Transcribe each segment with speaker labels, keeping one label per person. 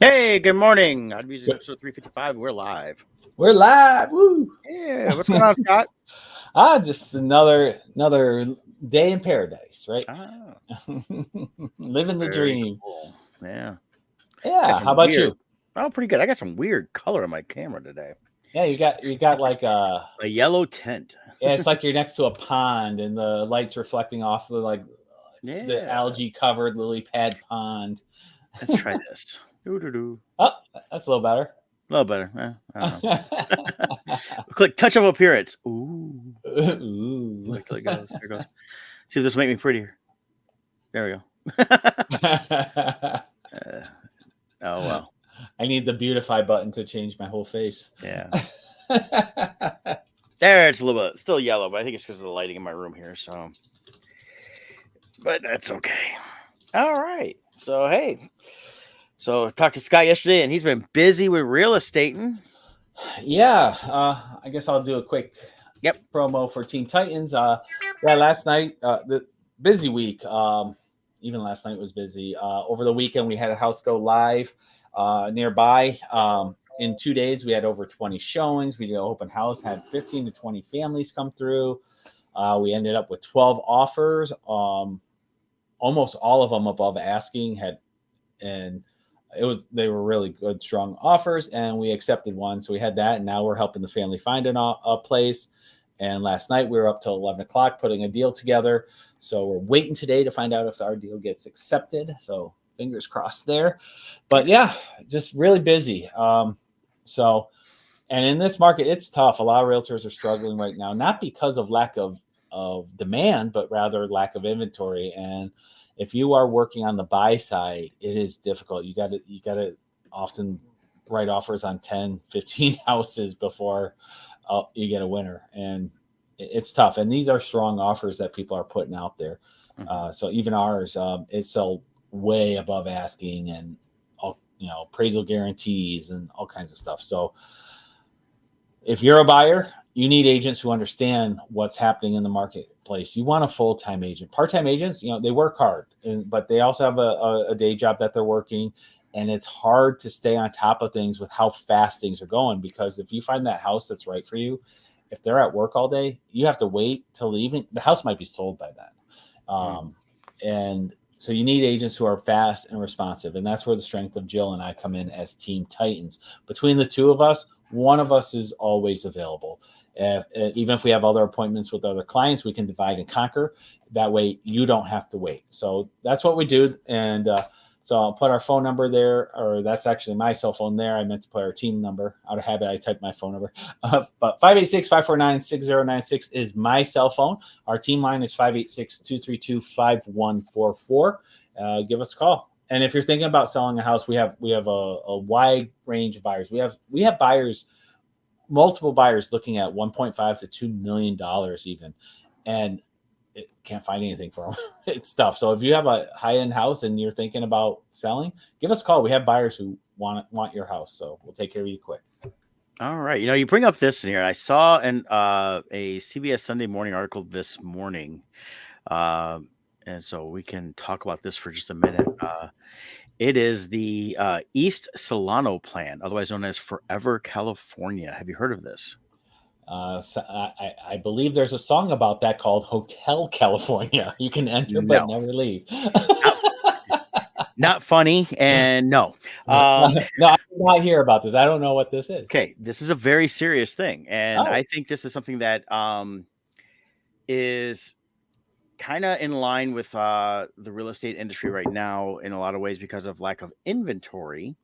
Speaker 1: Hey, good morning. Odd Musings episode 355. We're live.
Speaker 2: We're live. Woo!
Speaker 1: Yeah, what's going on, Scott?
Speaker 2: Just another day in paradise, right?
Speaker 1: Ah,
Speaker 2: Living the
Speaker 1: very
Speaker 2: dream.
Speaker 1: cool. Yeah. Got
Speaker 2: Yeah. How
Speaker 1: some
Speaker 2: about
Speaker 1: weird.
Speaker 2: you?
Speaker 1: Oh, pretty good. I got some weird color on my camera today.
Speaker 2: Yeah, you got like
Speaker 1: A yellow tint.
Speaker 2: yeah, it's like you're next to a pond and the lights reflecting off the the
Speaker 1: Yeah.
Speaker 2: algae covered lily pad pond.
Speaker 1: Let's try this. Doo-doo-doo.
Speaker 2: Oh, that's a little better.
Speaker 1: A little better. I don't know. Click touch of appearance. Ooh.
Speaker 2: Ooh.
Speaker 1: Wait till it goes. There it goes. See if this will make me prettier. There we go. Oh, well.
Speaker 2: I need the beautify button to change my whole face.
Speaker 1: Yeah. There, it's a little bit still yellow, but I think it's because of the lighting in my room here. So, but that's okay. All right. So, hey, I talked to Scott yesterday, and he's been busy with real estating.
Speaker 2: Yeah, I guess I'll do a quick promo for Team Titans. Last night, the busy week. Even last night was busy. Over the weekend, we had a house go live nearby. In 2 days, we had over 20 showings. We did an open house, had 15 to 20 families come through. We ended up with 12 offers. Almost all of them above asking and they were really good, strong offers, and we accepted one. So we had that, and now we're helping the family find a place. And last night we were up till 11 o'clock putting a deal together. So we're waiting today to find out if our deal gets accepted. So fingers crossed there. But yeah, just really busy. And in this market, it's tough. A lot of realtors are struggling right now, not because of lack of demand, but rather lack of inventory. And if you are working on the buy side, it is difficult. You got to often write offers on 10, 15 houses before you get a winner. And it's tough. And these are strong offers that people are putting out there.
Speaker 1: Mm-hmm.
Speaker 2: So even ours, it's sold way above asking, and all, appraisal guarantees and all kinds of stuff. So if you're a buyer, you need agents who understand what's happening in the marketplace. You want a full-time agent. Part-time agents, they work hard, but they also have a day job that they're working, and it's hard to stay on top of things with how fast things are going, because if you find that house that's right for you, if they're at work all day, you have to wait till the evening. The house might be sold by then. And so you need agents who are fast and responsive, and that's where the strength of Jill and I come in as Team Titans. Between the two of us, one of us is always available. Even if we have other appointments with other clients, we can divide and conquer. That way you don't have to wait. So that's what we do. And so I'll put our phone number there, or that's actually my cell phone there. I meant to put our team number. Out of habit, I typed my phone number. But 586-549-6096 is my cell phone. Our team line is 586-232-5144. Give us a call. And if you're thinking about selling a house, we have a wide range of buyers. We have buyers, multiple buyers looking at $1.5 to $2 million even, and it can't find anything for them. It's tough. So if you have a high-end house and you're thinking about selling, give us a call. We have buyers who want your house, so we'll take care of you quick.
Speaker 1: All right. You bring up this in here. I saw a CBS Sunday Morning article this morning. And so we can talk about this for just a minute. It is the East Solano Plan, otherwise known as Forever California. Have you heard of this?
Speaker 2: So I believe there's a song about that called Hotel California. You can enter but never leave.
Speaker 1: Not funny, and no.
Speaker 2: No, I did not hear about this. I don't know what this is.
Speaker 1: Okay, this is a very serious thing, and I think this is something that is kind of in line with the real estate industry right now in a lot of ways because of lack of inventory.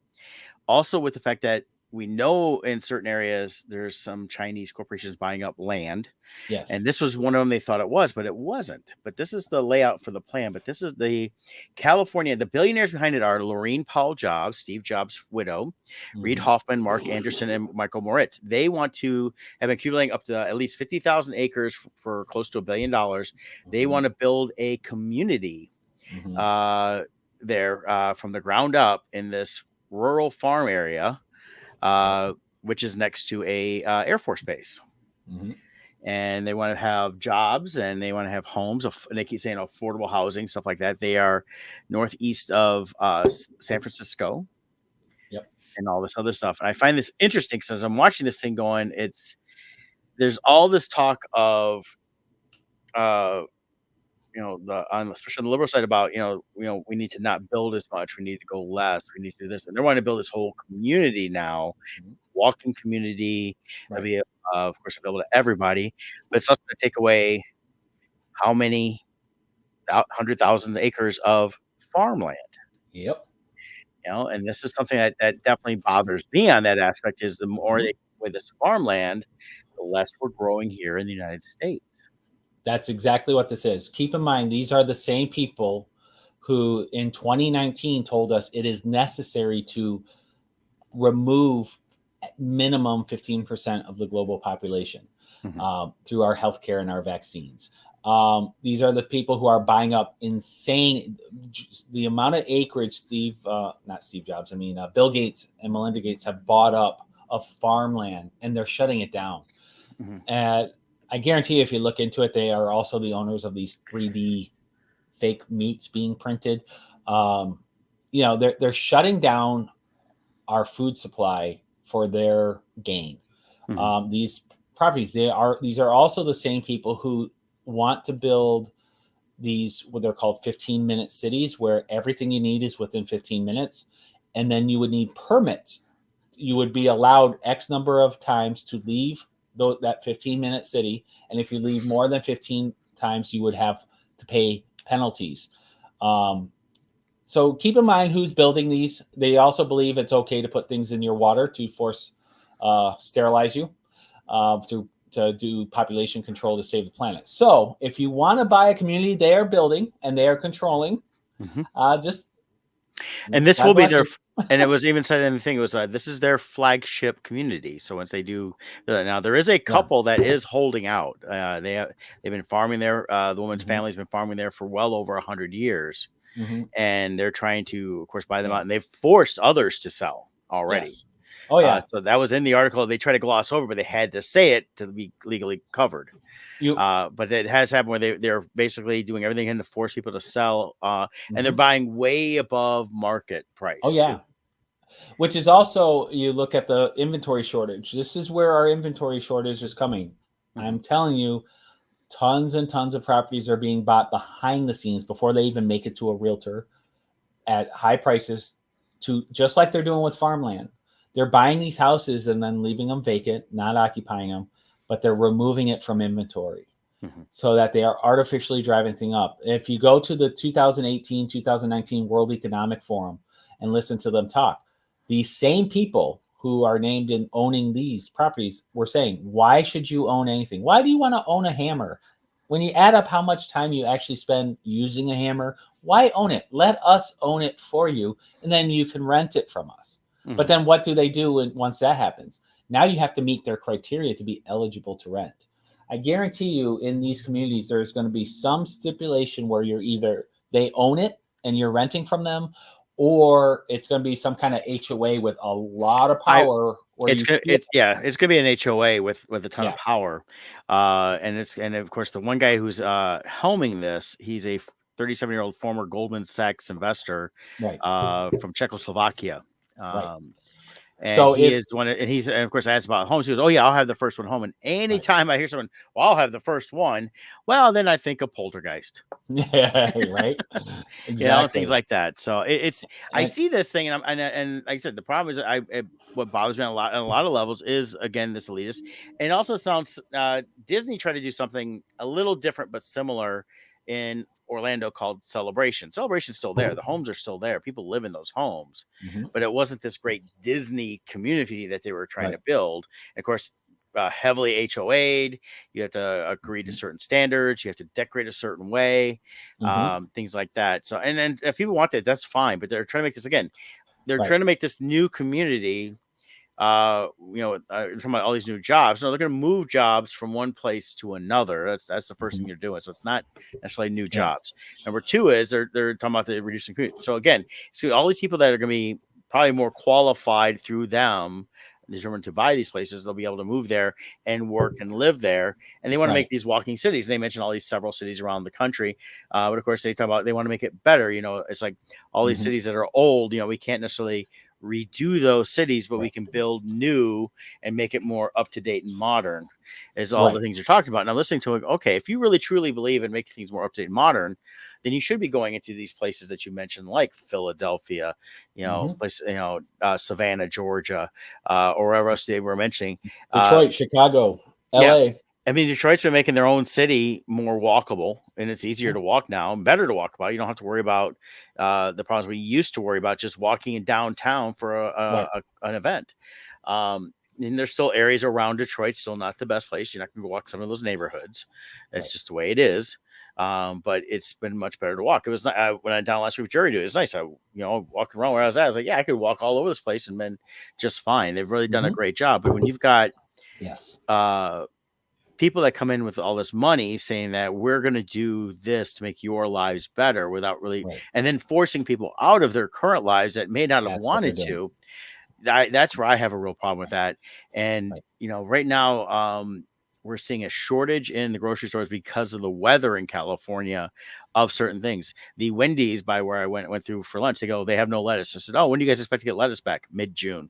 Speaker 1: Also with the fact that we know in certain areas there's some Chinese corporations buying up land.
Speaker 2: Yes.
Speaker 1: And this was one of them they thought it was, but it wasn't. But this is the layout for the plan. But this is the California. The billionaires behind it are Laureen Paul Jobs, Steve Jobs' widow, Reid Hoffman, Mark Anderson, and Michael Moritz. They want to have been accumulating up to at least 50,000 acres for close to $1 billion. They want to build a community there from the ground up in this rural farm area, which is next to a Air Force base. And they want to have jobs, and they want to have homes. And they keep saying affordable housing, stuff like that. They are northeast of San Francisco.
Speaker 2: Yep.
Speaker 1: and all this other stuff. And I find this interesting because as I'm watching this thing going, there's all this talk of uh especially on the liberal side about we need to not build as much, we need to go less, we need to do this, and they're wanting to build this whole community now,
Speaker 2: Mhm.
Speaker 1: walking community,
Speaker 2: Right.
Speaker 1: of course available to everybody, but it's also going to take away how many 100,000 acres of farmland.
Speaker 2: Yep.
Speaker 1: And this is something that definitely bothers me on that aspect is the more
Speaker 2: Mhm.
Speaker 1: they take away this farmland, the less we're growing here in the United States.
Speaker 2: That's exactly what this is. Keep in mind, these are the same people who in 2019 told us it is necessary to remove at minimum 15% of the global population
Speaker 1: Mhm,
Speaker 2: through our healthcare and our vaccines. These are the people who are buying up insane the amount of acreage not Steve Jobs, I mean Bill Gates and Melinda Gates have bought up of farmland, and they're shutting it down.
Speaker 1: mhm,
Speaker 2: And I guarantee you, if you look into it, they are also the owners of these 3D fake meats being printed. Um, they're shutting down our food supply for their gain.
Speaker 1: mhm,
Speaker 2: These properties, these are also the same people who want to build these what they're called 15-minute cities where everything you need is within 15 minutes, and then you would need permits. You would be allowed X number of times to leave that 15-minute city, and if you leave more than 15 times, you would have to pay penalties. Um, so keep in mind who's building these. They also believe it's okay to put things in your water to force sterilize you to do population control to save the planet. So if you want to buy a community they are building and they are controlling,
Speaker 1: mhm.
Speaker 2: just
Speaker 1: And this
Speaker 2: God
Speaker 1: will be
Speaker 2: bless
Speaker 1: their
Speaker 2: you.
Speaker 1: f and it was even said in the thing, it was, this is their flagship community, so once they do now there is a
Speaker 2: Yeah.
Speaker 1: couple that is holding out, they've been farming there, the woman's
Speaker 2: Hmm.
Speaker 1: family's been farming there for well over 100 years,
Speaker 2: Hmm.
Speaker 1: and they're trying to, of course, buy them
Speaker 2: Yeah.
Speaker 1: out, and they've forced others to sell already.
Speaker 2: Yes. Oh yeah.
Speaker 1: So that was in the article, they try to gloss over, but they had to say it to be legally covered.
Speaker 2: You.
Speaker 1: But it has happened where they're basically doing everything in to force people to sell, and they're
Speaker 2: Mhm.
Speaker 1: buying way above market
Speaker 2: Oh
Speaker 1: price too.
Speaker 2: yeah. Which is also, you look at the inventory shortage. This is where our inventory shortage is coming.
Speaker 1: Mhm,
Speaker 2: I'm telling you, tons and tons of properties are being bought behind the scenes before they even make it to a realtor at high prices, to just like they're doing with farmland. They're buying these houses and then leaving them vacant, not occupying them, but they're removing it from inventory
Speaker 1: mhm.
Speaker 2: so that they are artificially driving thing up. If you go to the 2018, 2019 World Economic Forum and listen to them talk, these same people who are named in owning these properties were saying, why should you own anything? Why do you want to own a hammer? When you add up how much time you actually spend using a hammer, why own it? Let us own it for you, and then you can rent it from us. But
Speaker 1: Mhm.
Speaker 2: then what do they do once that happens? Now you have to meet their criteria to be eligible to rent. I guarantee you in these communities, there's going to be some stipulation where you're either they own it and you're renting from them, or it's going to be some kind of HOA with a lot of
Speaker 1: I
Speaker 2: power where
Speaker 1: It's
Speaker 2: you
Speaker 1: gonna
Speaker 2: feel,
Speaker 1: it's gonna be an HOA with a ton of
Speaker 2: yeah,
Speaker 1: power, and of course the one guy who's helming this, he's a 37-year-old former Goldman Sachs investor,
Speaker 2: right,
Speaker 1: from Czechoslovakia.
Speaker 2: right.
Speaker 1: Um, and
Speaker 2: So
Speaker 1: he
Speaker 2: if,
Speaker 1: is one, and he's, and of course, asked about homes. He goes, "Oh yeah, I'll have the first one home." And
Speaker 2: right,
Speaker 1: anytime I hear someone, "Well, I'll have the first one," well, then I think of Poltergeist.
Speaker 2: yeah, right,
Speaker 1: Things
Speaker 2: exactly.
Speaker 1: like that. So I
Speaker 2: And
Speaker 1: see this thing, and and like I said, the problem is what bothers me on a lot of levels is again this elitist, and it also sounds Disney tried to do something a little different but similar in Orlando called Celebration. Celebration's still there. The homes are still there. People live in those homes,
Speaker 2: mhm,
Speaker 1: but it wasn't this great Disney community that they were trying to
Speaker 2: right,
Speaker 1: build. And of course, heavily HOA'd. You have to agree to
Speaker 2: mhm,
Speaker 1: certain standards. You have to decorate a certain way,
Speaker 2: mhm,
Speaker 1: things like that. So, and then if people want that, that's fine. But they're trying to make this again. They're
Speaker 2: right,
Speaker 1: trying to make this new community. Talking about all these new jobs. No, they're going to move jobs from one place to another. That's the first thing
Speaker 2: mhm,
Speaker 1: you're doing. So it's not necessarily new
Speaker 2: yeah,
Speaker 1: jobs. Number two is they're talking about the reducing community. So again, so all these people that are going to be probably more qualified through them determined to buy these places, they'll be able to move there and work and live there. And they want to make
Speaker 2: right,
Speaker 1: these walking cities. They mentioned all these several cities around the country, but of course they talk about they want to make it better. It's like all these
Speaker 2: mhm,
Speaker 1: cities that are old. We can't necessarily redo those cities, but we
Speaker 2: Right.
Speaker 1: can build new and make it more up to date and modern. Is all the
Speaker 2: Right.
Speaker 1: things you're talking about. Now, listening to it, okay, if you really truly believe in making things more up to date and modern, then you should be going into these places that you mentioned, like Philadelphia,
Speaker 2: Mhm.
Speaker 1: Savannah, Georgia, or wherever else they were mentioning.
Speaker 2: Detroit, Chicago,
Speaker 1: Yeah,
Speaker 2: LA.
Speaker 1: I mean, Detroit's been making their own city more walkable, and it's easier
Speaker 2: Yeah.
Speaker 1: to walk now and better to walk about. You don't have to worry about the problems we used to worry about just walking in downtown for
Speaker 2: Right.
Speaker 1: an event. And there's still areas around Detroit, still not the best place. You're not going to walk some of those neighborhoods. That's
Speaker 2: Right.
Speaker 1: just the way it is. But it's been much better to walk. It was not, when I down last week with Jerry, it was nice. I walking around where I was like, yeah, I could walk all over this place and been just fine. They've really done a
Speaker 2: Mhm.
Speaker 1: great job. But when you've got
Speaker 2: Yes.
Speaker 1: people that come in with all this money saying that we're going to do this to make your lives better without really,
Speaker 2: Right.
Speaker 1: and then forcing people out of their current lives that may not have
Speaker 2: That's what they're
Speaker 1: wanted
Speaker 2: doing.
Speaker 1: to, that's where I have a real problem with that. And,
Speaker 2: Right.
Speaker 1: right now, we're seeing a shortage in the grocery stores because of the weather in California of certain things. The Wendy's, by where I went through for lunch, they have no lettuce. I said, oh, when do you guys expect to get lettuce back? Mid-June.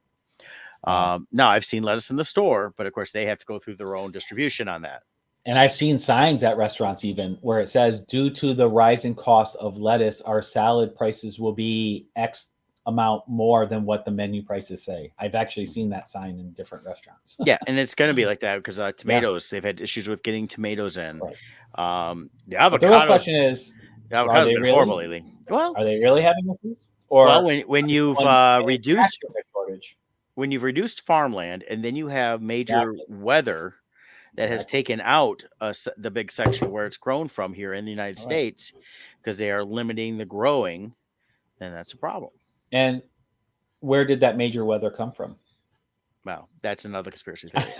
Speaker 2: Wow.
Speaker 1: Now I've seen lettuce in the store, but of course they have to go through their own distribution on that.
Speaker 2: And I've seen signs at restaurants even where it says, due to the rising cost of lettuce, our salad prices will be X amount more than what the menu prices say. I've actually seen that sign in different restaurants.
Speaker 1: Yeah, and it's going to be like that because
Speaker 2: Yeah.
Speaker 1: tomatoes, they've had issues with getting tomatoes in.
Speaker 2: Right.
Speaker 1: The
Speaker 2: But the real
Speaker 1: avocados,
Speaker 2: question is,
Speaker 1: the
Speaker 2: are
Speaker 1: avocados
Speaker 2: they
Speaker 1: been horrible
Speaker 2: really?
Speaker 1: lately. Well,
Speaker 2: Are they really having issues?
Speaker 1: well,
Speaker 2: Or
Speaker 1: when
Speaker 2: is
Speaker 1: you've
Speaker 2: someone
Speaker 1: reduced
Speaker 2: manufacturing a shortage?
Speaker 1: farmland, and then you have major
Speaker 2: Exactly.
Speaker 1: weather that has
Speaker 2: Exactly.
Speaker 1: taken out the big section where it's grown from here in the United
Speaker 2: All right.
Speaker 1: States because they are limiting the growing, then that's a problem.
Speaker 2: And where did that major weather come from?
Speaker 1: Well, that's another conspiracy theory.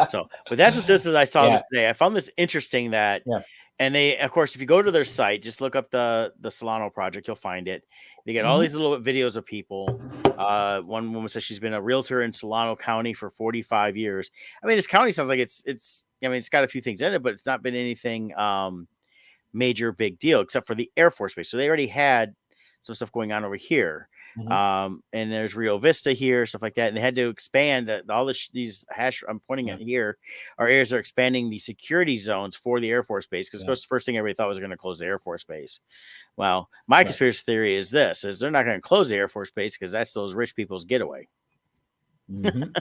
Speaker 1: So, but that's what this is. I saw
Speaker 2: Yeah.
Speaker 1: this today. I found this interesting that,
Speaker 2: Yeah.
Speaker 1: and they, of course, if you go to their site, just look up the Solano project, you'll find it. They get all
Speaker 2: Mhm.
Speaker 1: these little videos of people. One woman says she's been a realtor in Solano County for 45 years. I mean, this county sounds like it's. I mean, it's got a few things in it, but it's not been anything major big deal except for the Air Force Base. So they already had some stuff going on over here.
Speaker 2: Mhm.
Speaker 1: And there's Rio Vista here, stuff like that. And they had to expand all these hash I'm pointing
Speaker 2: Yeah.
Speaker 1: at here are areas that are expanding the security zones for the Air Force Base. Because of
Speaker 2: Yeah.
Speaker 1: course, the first thing everybody thought was going to close the Air Force Base. Well, my
Speaker 2: Right.
Speaker 1: conspiracy theory is they're not going to close the Air Force Base because that's those rich people's getaway.
Speaker 2: Mhm.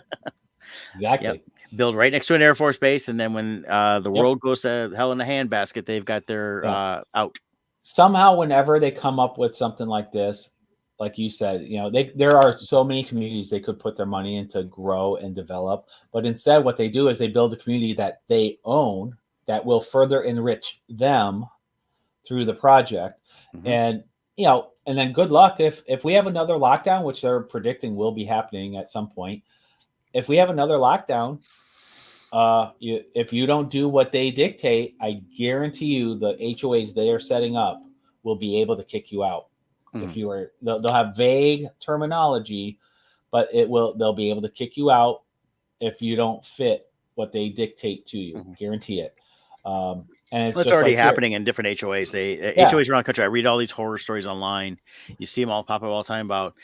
Speaker 2: Exactly.
Speaker 1: Yep. Build right next to an Air Force Base. And then when the
Speaker 2: Yep.
Speaker 1: world goes to hell in a handbasket, they've got their
Speaker 2: Yeah.
Speaker 1: out.
Speaker 2: Somehow, whenever they come up with something like this, like you said, there are so many communities they could put their money into grow and develop. But instead, what they do is they build a community that they own that will further enrich them through the project.
Speaker 1: Mhm.
Speaker 2: And and then good luck if we have another lockdown, which they're predicting will be happening at some point. If we have another lockdown, if you don't do what they dictate, I guarantee you the HOAs they are setting up will be able to kick you out. If you are, they'll have vague terminology, but they'll be able to kick you out if you don't fit what they dictate to you.
Speaker 1: Mhm.
Speaker 2: Guarantee it. And it's
Speaker 1: Well, it's
Speaker 2: just
Speaker 1: already
Speaker 2: like here.
Speaker 1: happening in different HOAs.
Speaker 2: Yeah.
Speaker 1: HOAs around the country. I read all these horror stories online. You see them all pop up all the time about,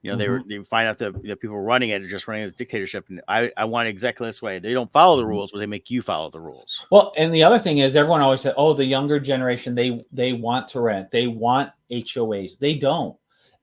Speaker 1: they find out that the people running it are just running a dictatorship. And I want it exactly this way. They don't follow the rules, but they make you follow the rules.
Speaker 2: Well, and the other thing is everyone always said, oh, the younger generation, they want to rent. They want HOAs. They don't.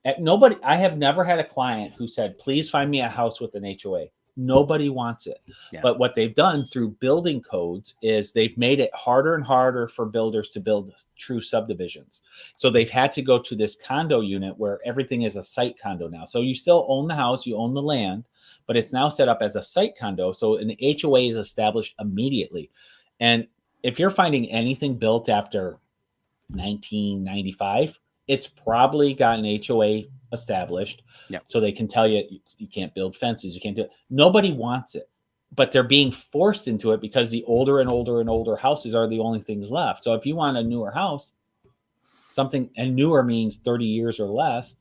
Speaker 2: I have never had a client who said, please find me a house with an HOA. Nobody wants it.
Speaker 1: Yeah.
Speaker 2: But what they've done through building codes is they've made it harder and harder for builders to build true subdivisions. So they've had to go to this condo unit where everything is a site condo now. So you still own the house, you own the land, but it's now set up as a site condo. So an HOA is established immediately. And if you're finding anything built after 1995, it's probably got an HOA established.
Speaker 1: Yep.
Speaker 2: So they can tell you can't build fences, you can't do it. Nobody wants it, but they're being forced into it because the older and older and older houses are the only things left. So if you want a newer house, and newer means 30 years or less,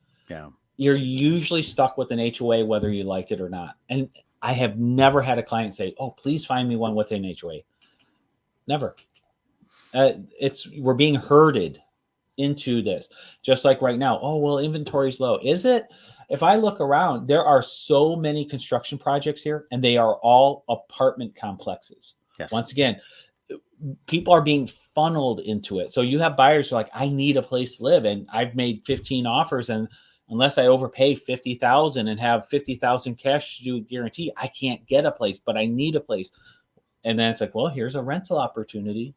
Speaker 2: you're usually stuck with an HOA whether you like it or not. And I have never had a client say, oh, please find me one with an HOA. Never. We're being herded into this. Just like right now, oh, well, inventory's low. Is it? If I look around, there are so many construction projects here, and they are all apartment complexes.
Speaker 1: Yes.
Speaker 2: Once again, people are being funneled into it. So you have buyers who are like, I need a place to live, and I've made 15 offers, and unless I overpay 50,000 and have 50,000 cash to guarantee, I can't get a place, but I need a place. And then it's like, well, here's a rental opportunity.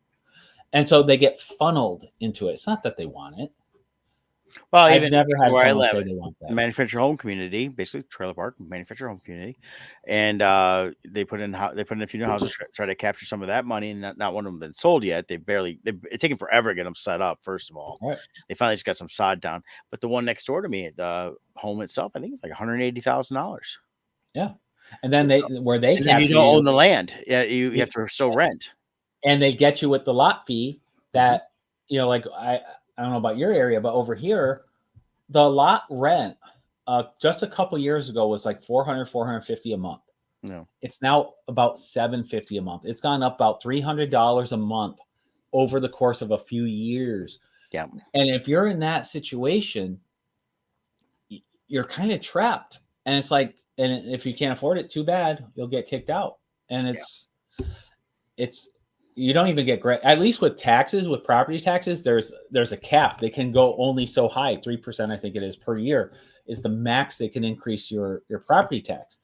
Speaker 2: And so they get funneled into it. It's not that they want it.
Speaker 1: Well,
Speaker 2: I've
Speaker 1: even
Speaker 2: never had
Speaker 1: where I
Speaker 2: someone
Speaker 1: live,
Speaker 2: say they want that.
Speaker 1: manufactured home community, basically trailer park, manufactured home community, and they put in a few new houses, try to capture some of that money, and not one of them been sold yet. It's taken forever to get them set up. First of all,
Speaker 2: Right.
Speaker 1: they finally just got some sod down, but the one next door to me, the home itself, I think it's like $180,000.
Speaker 2: Yeah. And then you
Speaker 1: don't own the land. Yeah, you have to still rent.
Speaker 2: And they get you with the lot fee that, like I don't know about your area, but over here, the lot rent just a couple years ago was like $450 a month.
Speaker 1: No.
Speaker 2: It's now about $750 a month. It's gone up about $300 a month over the course of a few years.
Speaker 1: Yeah.
Speaker 2: And if you're in that situation, you're kind of trapped. And it's like, and if you can't afford it, too bad, you'll get kicked out. And it's you don't even get great. At least with taxes, with property taxes, there's a cap. They can go only so high. 3%, I think it is, per year is the max they can increase your property tax.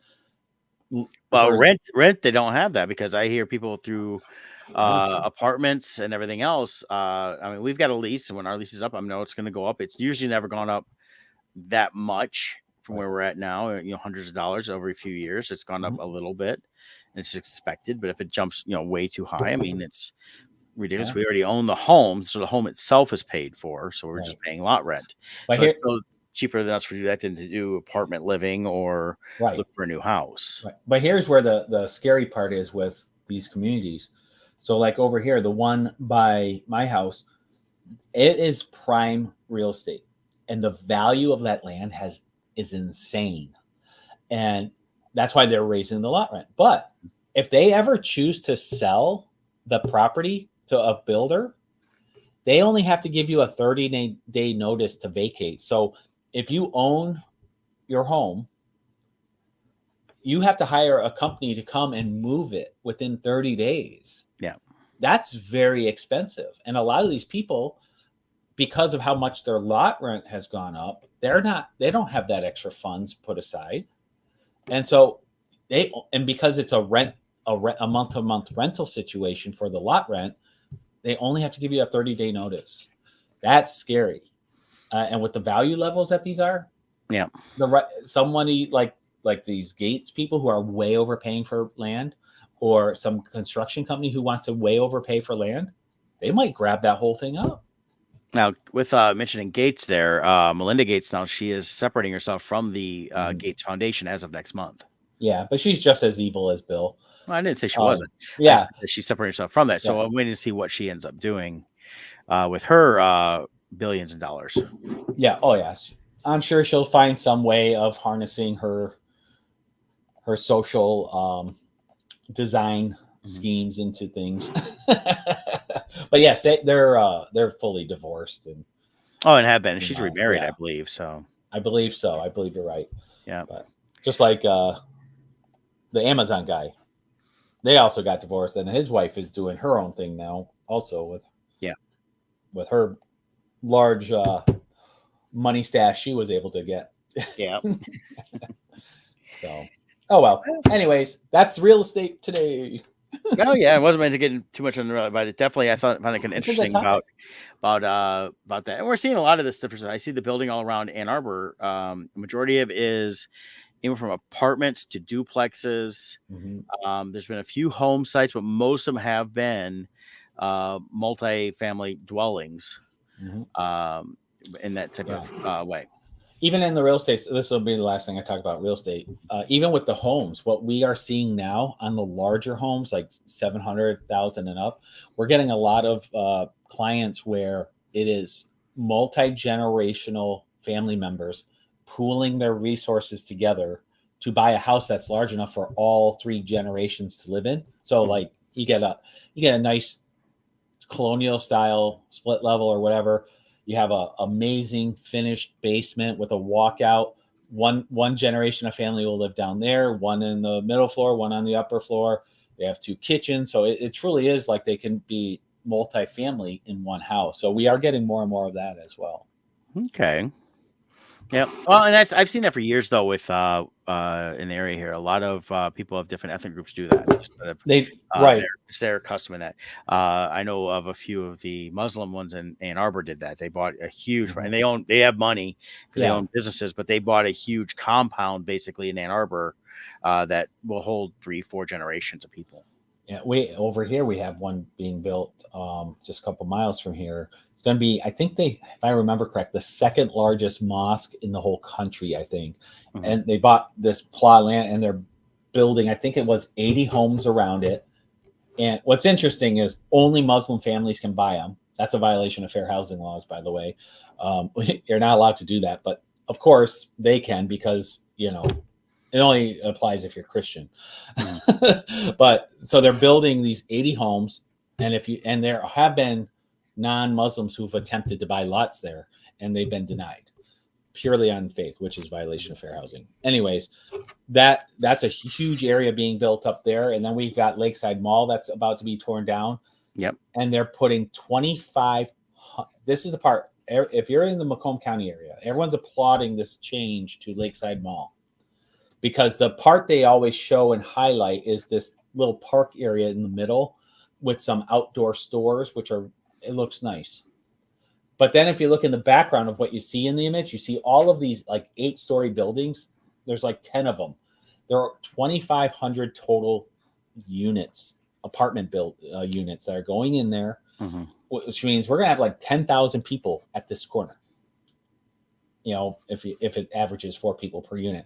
Speaker 1: Well, rent, they don't have that, because I hear people through apartments and everything else. I mean, we've got a lease, and when our lease is up, I know it's going to go up. It's usually never gone up that much from where we're at now, hundreds of dollars over a few years. It's gone up a little bit. It's expected, but if it jumps, way too high, I mean, it's ridiculous. Yeah. We already own the home, so the home itself is paid for, so we're just paying lot rent. But so it's still cheaper than us to do that than to do apartment living or look for a new house.
Speaker 2: Right. But here's where the scary part is with these communities. So like over here, the one by my house, it is prime real estate, and the value of that land is insane. And that's why they're raising the lot rent. But if they ever choose to sell the property to a builder, they only have to give you a 30-day notice to vacate. So if you own your home, you have to hire a company to come and move it within 30 days.
Speaker 1: Yeah.
Speaker 2: That's very expensive. And a lot of these people, because of how much their lot rent has gone up, they don't have that extra funds put aside. And so because it's a month-to-month rental situation for the lot rent, they only have to give you a 30-day notice. That's scary. And with the value levels that these are, somebody like these Gates people who are way overpaying for land, or some construction company who wants to way overpay for land, they might grab that whole thing up.
Speaker 1: Now, with mentioning Gates there, Melinda Gates, now she is separating herself from the Gates Foundation as of next month.
Speaker 2: Yeah, but she's just as evil as Bill.
Speaker 1: Well, I didn't say she wasn't.
Speaker 2: Yeah.
Speaker 1: She's separating herself from that. So I'm waiting to see what she ends up doing with her billions of dollars.
Speaker 2: Yeah. Oh, yeah. I'm sure she'll find some way of harnessing her social design schemes into things. But yes, they're fully divorced and
Speaker 1: have been. She's remarried, I believe. So
Speaker 2: I believe so. I believe you're right.
Speaker 1: Yeah.
Speaker 2: But just like the Amazon guy, they also got divorced, and his wife is doing her own thing now, also with her large money stash she was able to get.
Speaker 1: Yeah.
Speaker 2: So, oh well. Anyways, that's real estate today.
Speaker 1: Oh yeah, I wasn't meant to get too much on the, but it definitely I found it kind of interesting about that. And we're seeing a lot of this stuff. I see the building all around Ann Arbor. The majority of it is even from apartments to duplexes. There's been a few home sites, but most of them have been multi-family dwellings in that type of way.
Speaker 2: Even in the real estate, this will be the last thing I talk about real estate. Even with the homes, what we are seeing now on the larger homes, like 700,000 and up, we're getting a lot of clients where it is multi-generational family members pooling their resources together to buy a house that's large enough for all three generations to live in. So like you get a nice colonial style split level or whatever. You have a amazing finished basement with a walkout. One generation of family will live down there, one in the middle floor, one on the upper floor. They have 2 kitchens. So it truly is like they can be multifamily in one house. So we are getting more and more of that as well.
Speaker 1: Okay. Yeah. Well, and I've seen that for years though with in the area here. A lot of people of different ethnic groups do that. Just sort of,
Speaker 2: Right.
Speaker 1: it's their custom in that. I know of a few of the Muslim ones in Ann Arbor did that. They bought a huge, and they have money because they own businesses, but they bought a huge compound basically in Ann Arbor that will hold 3-4 generations of people.
Speaker 2: Yeah, over here we have one being built just a couple miles from here. It's going to be, I think if I remember correct, the 2nd largest mosque in the whole country, I think. Mm-hmm. And they bought this plot of land and they're building, I think it was 80 homes around it. And what's interesting is only Muslim families can buy them. That's a violation of fair housing laws, by the way. You're not allowed to do that, but of course they can because, it only applies if you're Christian. But so they're building these 80 homes, and there have been non-Muslims who've attempted to buy lots there, and they've been denied purely on faith, which is violation of fair housing. Anyways, that's a huge area being built up there, and then we've got Lakeside Mall that's about to be torn down.
Speaker 1: Yep.
Speaker 2: And they're putting 25. This is the part. If you're in the Macomb County area, everyone's applauding this change to Lakeside Mall. Because the part they always show and highlight is this little park area in the middle with some outdoor stores, it looks nice. But then if you look in the background of what you see in the image, you see all of these like 8-story buildings. There's like 10 of them. There are 2,500 total units, apartment units that are going in there, which means we're going to have like 10,000 people at this corner. If it averages 4 people per unit.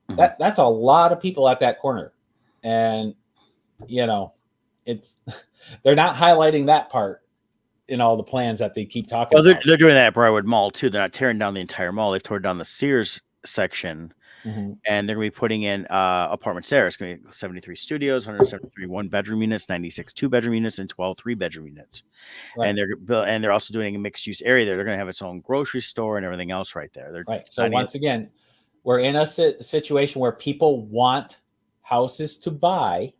Speaker 2: That's a lot of people at that corner. And, it's they're not highlighting that part in all the plans that they keep talking about.
Speaker 1: They're doing that at Briarwood Mall too. They're not tearing down the entire mall. They've torn down the Sears section and they're going to be putting in apartments there. It's going to be 73 studios, 173 1-bedroom units, 96 2-bedroom units, and 12 3-bedroom units. Right. And they're also doing a mixed use area there. They're going to have its own grocery store and everything else right there.
Speaker 2: Right. So once again, we're in a situation where people want houses to buy,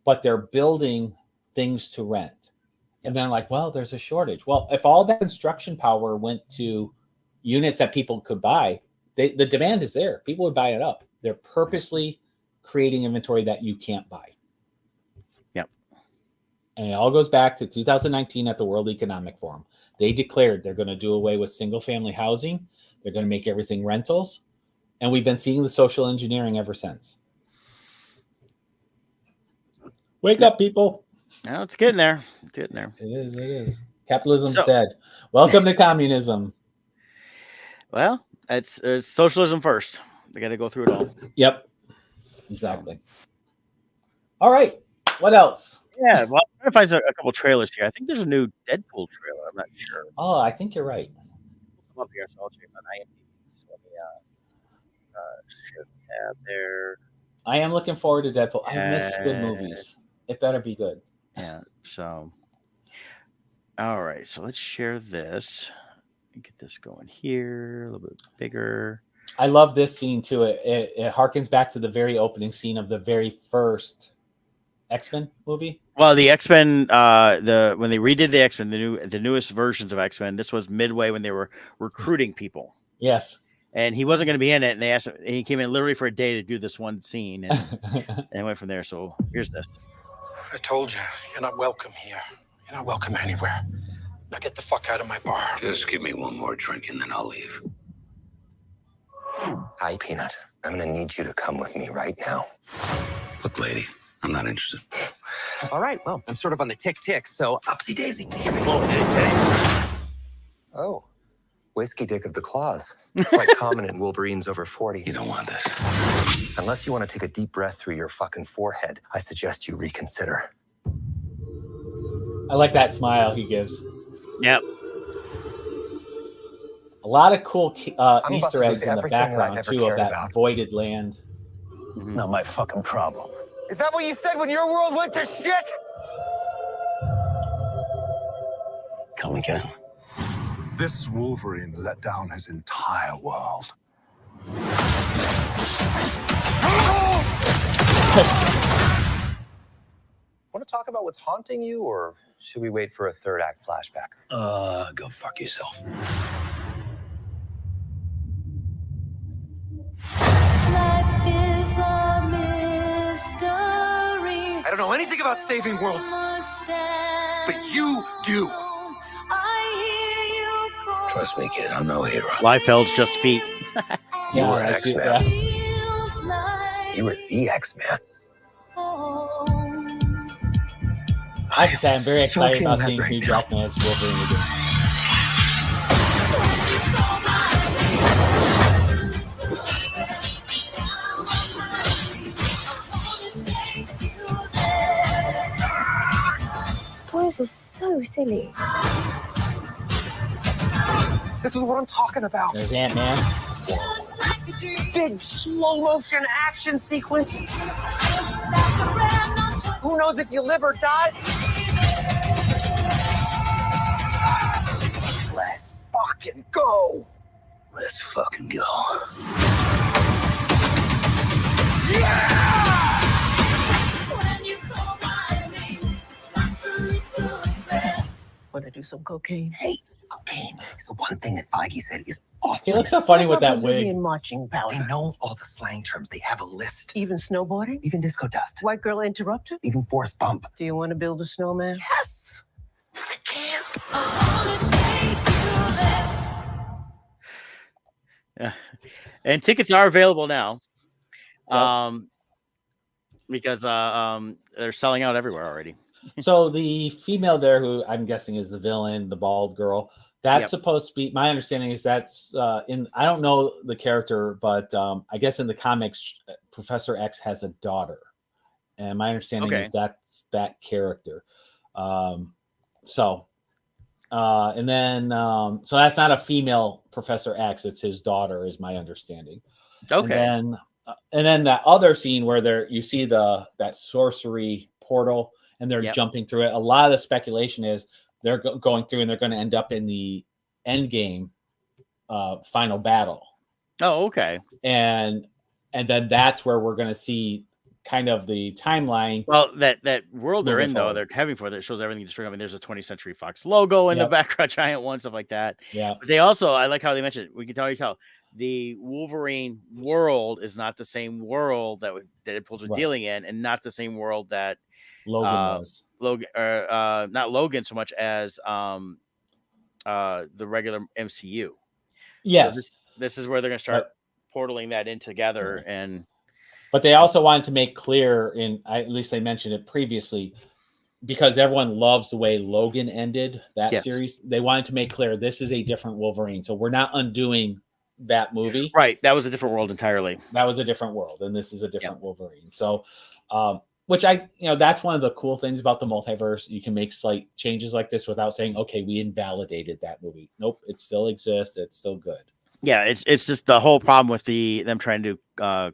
Speaker 2: but they're building things to rent. And then like, well, there's a shortage. Well, if all that construction power went to units that people could buy, the demand is there. People would buy it up. They're purposely creating inventory that you can't buy.
Speaker 1: Yep.
Speaker 2: And it all goes back to 2019 at the World Economic Forum. They declared they're going to do away with single-family housing. They're going to make everything rentals. And we've been seeing the social engineering ever since. Wake up, people.
Speaker 1: No, it's getting there. It's getting there.
Speaker 2: It is. Capitalism's dead. Welcome to communism.
Speaker 1: Well, it's socialism first. They got to go through it all.
Speaker 2: Yep. Exactly. All right. What else?
Speaker 1: Yeah. Well, I'm trying to find a couple trailers here. I think there's a new Deadpool trailer. I'm not sure.
Speaker 2: Oh, I think you're right.
Speaker 1: I'm up here, so I'll check on IMDb. So let me tab there.
Speaker 2: I am looking forward to Deadpool. I miss good movies. It better be good.
Speaker 1: Yeah. So, all right. So let's share this. Get this going here a little bit bigger.
Speaker 2: I love this scene too. It harkens back to the very opening scene of the very first X-Men movie.
Speaker 1: Well, the X-Men, when they redid the X-Men, the newest versions of X-Men, this was midway when they were recruiting people.
Speaker 2: Yes. And
Speaker 1: he wasn't going to be in it, and they asked him. He came in literally for a day to do this one scene, and went from there. So here's this.
Speaker 3: I told you, you're not welcome here. You're not welcome anywhere. Now get the fuck out of my bar.
Speaker 4: Just give me one more drink and then I'll leave.
Speaker 5: Hi, Peanut. I'm gonna need you to come with me right now.
Speaker 4: Look, lady, I'm not interested.
Speaker 6: All right, well, I'm sort of on the tick, so upsy daisy.
Speaker 5: Oh, whiskey dick of the claws. It's quite common in Wolverines over 40.
Speaker 4: You don't want this.
Speaker 5: Unless you want to take a deep breath through your fucking forehead, I suggest you reconsider.
Speaker 2: I like that smile he gives.
Speaker 1: Yep.
Speaker 2: A lot of cool Easter eggs in the background, too, of that voided land.
Speaker 5: Not my fucking problem.
Speaker 6: Is that what you said when your world went to shit?
Speaker 5: Come again.
Speaker 7: This Wolverine let down his entire world.
Speaker 5: Want to talk about what's haunting you, or should we wait for a third act flashback?
Speaker 4: Go fuck yourself.
Speaker 8: Life is a mystery.
Speaker 6: I don't know anything about saving worlds, but you do.
Speaker 4: Trust me, kid, I'm no hero.
Speaker 1: Liefeld's just feet.
Speaker 4: You
Speaker 2: Yeah,
Speaker 4: were an
Speaker 2: I see it,
Speaker 4: X-Man.
Speaker 2: yeah.
Speaker 4: You were the X-Man.
Speaker 2: I have to say, I'm very excited
Speaker 4: feeling
Speaker 2: about
Speaker 4: that
Speaker 2: seeing
Speaker 4: right
Speaker 2: Hugh
Speaker 4: now.
Speaker 2: Jackman as Wolverine again.
Speaker 8: Boys are so silly.
Speaker 6: This is what I'm talking about.
Speaker 2: There's Ant-Man.
Speaker 6: Big slow motion action sequence. Who knows if you live or die? Let's fucking go.
Speaker 4: Let's fucking go.
Speaker 9: Want to do some cocaine?
Speaker 5: Hey, cocaine is the one thing that Feige said is off
Speaker 2: He looks so
Speaker 5: limits.
Speaker 2: funny with that
Speaker 9: Brazilian
Speaker 2: wig.
Speaker 9: marching
Speaker 5: They
Speaker 9: powder.
Speaker 5: know all the slang terms. They have a list.
Speaker 9: Even snowboarding?
Speaker 5: Even disco dust.
Speaker 9: White girl interrupted?
Speaker 5: Even Forrest Bump.
Speaker 9: Do you want to build a snowman?
Speaker 5: Yes! But I can't.
Speaker 1: And tickets are available now.
Speaker 2: Yep.
Speaker 1: Because they're selling out everywhere already.
Speaker 2: So the female there, who I'm guessing is the villain, the bald girl, that's
Speaker 1: Yep.
Speaker 2: supposed to be. My understanding is that's in. I don't know the character, but I guess in the comics, Professor X has a daughter, and my understanding is that's that character. And then so that's not a female Professor X; it's his daughter, is my understanding.
Speaker 1: Okay.
Speaker 2: And then that other scene where you see that sorcery portal and they're
Speaker 1: Yep.
Speaker 2: jumping through it. A lot of the speculation is they're going through and they're going to end up in the end game final battle.
Speaker 1: Oh, okay.
Speaker 2: And then that's where we're going to see kind of the timeline.
Speaker 1: Well, that world they're
Speaker 2: Moving
Speaker 1: in, though,
Speaker 2: forward.
Speaker 1: they're having for that shows everything destroyed. I mean, there's a 20th Century Fox logo in the
Speaker 2: Yep.
Speaker 1: background, giant one, stuff like that.
Speaker 2: Yeah.
Speaker 1: But they also, I like how they mentioned, we can tell the Wolverine world is not the same world that Deadpool's are
Speaker 2: Right.
Speaker 1: dealing in, and not the same world that
Speaker 2: Logan was.
Speaker 1: Logan, or not Logan so much as the regular MCU.
Speaker 2: Yes.
Speaker 1: So this is where they're going to start portaling that in together. And
Speaker 2: But they also wanted to make clear, at least they mentioned it previously, because everyone loves the way Logan ended that
Speaker 1: Yes.
Speaker 2: series. They wanted to make clear this is a different Wolverine. So we're not undoing that movie.
Speaker 1: right, that was a different world entirely.
Speaker 2: That was a different world, and this is a different Wolverine. So, which that's one of the cool things about the multiverse. You can make slight changes like this without saying, okay, we invalidated that movie. Nope, it still exists. It's still good.
Speaker 1: Yeah, it's just the whole problem with them trying to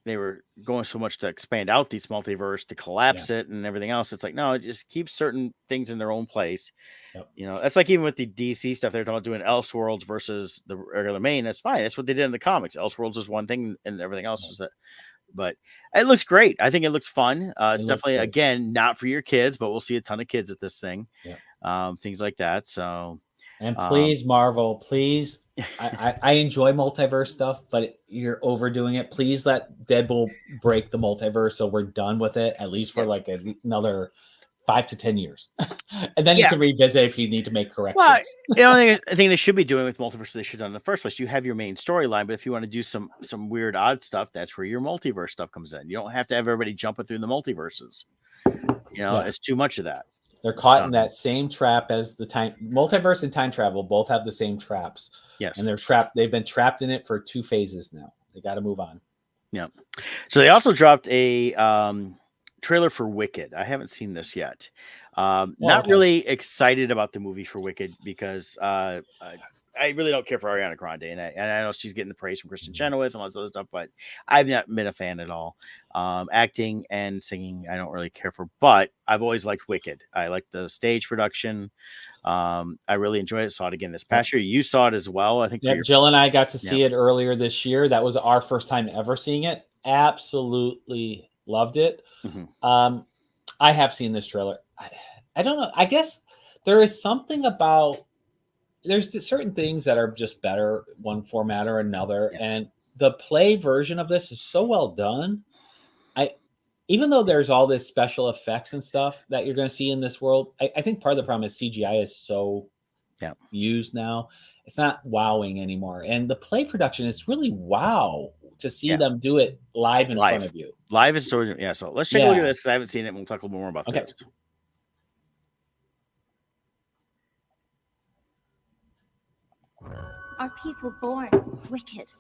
Speaker 1: they were going so much to expand out these multiverse to collapse it and everything else. It's like, no, just keep certain things in their own place.
Speaker 2: Yep.
Speaker 1: You know, that's like even with the DC stuff, they're talking about doing Elseworlds versus the regular main. That's fine. That's what they did in the comics. Elseworlds is one thing and everything else is that. But it looks great. I think it looks fun. It's definitely, again, not for your kids, but we'll see a ton of kids at this thing.
Speaker 2: Yeah.
Speaker 1: Things like that. So,
Speaker 2: and please, Marvel, please. I enjoy multiverse stuff, but you're overdoing it. Please let Deadpool break the multiverse so we're done with it, at least for like another 5 to 10 years. And then you can revisit if you need to make corrections.
Speaker 1: Well, the only thing they should be doing with multiverse they should have done in the first place, you have your main storyline, but if you want to do some weird, odd stuff, that's where your multiverse stuff comes in. You don't have to have everybody jumping through the multiverses. You know, it's too much of that.
Speaker 2: They're caught in that same trap as the time multiverse and time travel both have the same traps.
Speaker 1: Yes.
Speaker 2: And they're trapped. They've been trapped in it for 2 phases now. They got to move on.
Speaker 1: Yeah. So they also dropped a trailer for Wicked. I haven't seen this yet. Not really excited about the movie for Wicked because I really don't care for Ariana Grande, and I know she's getting the praise from Kristen Chenoweth and all this other stuff, but I've not been a fan at all. Acting and singing, I don't really care for, but I've always liked Wicked. I like the stage production. I really enjoyed it. Saw it again this past year. You saw it as well, I think.
Speaker 2: Yeah, Jill and I got to see it earlier this year. That was our first time ever seeing it. Absolutely loved it. I have seen this trailer. I don't know. I guess there is something about there's certain things that are just better one format or another, and the play version of this is so well done. Even though there's all this special effects and stuff that you're going to see in this world, I think part of the problem is CGI is so used now. It's not wowing anymore. And the play production, it's really wow to see them do it live in front of you.
Speaker 1: Live is so so let's take a look at this because I haven't seen it and we'll talk a little more about this.
Speaker 8: Are people born wicked?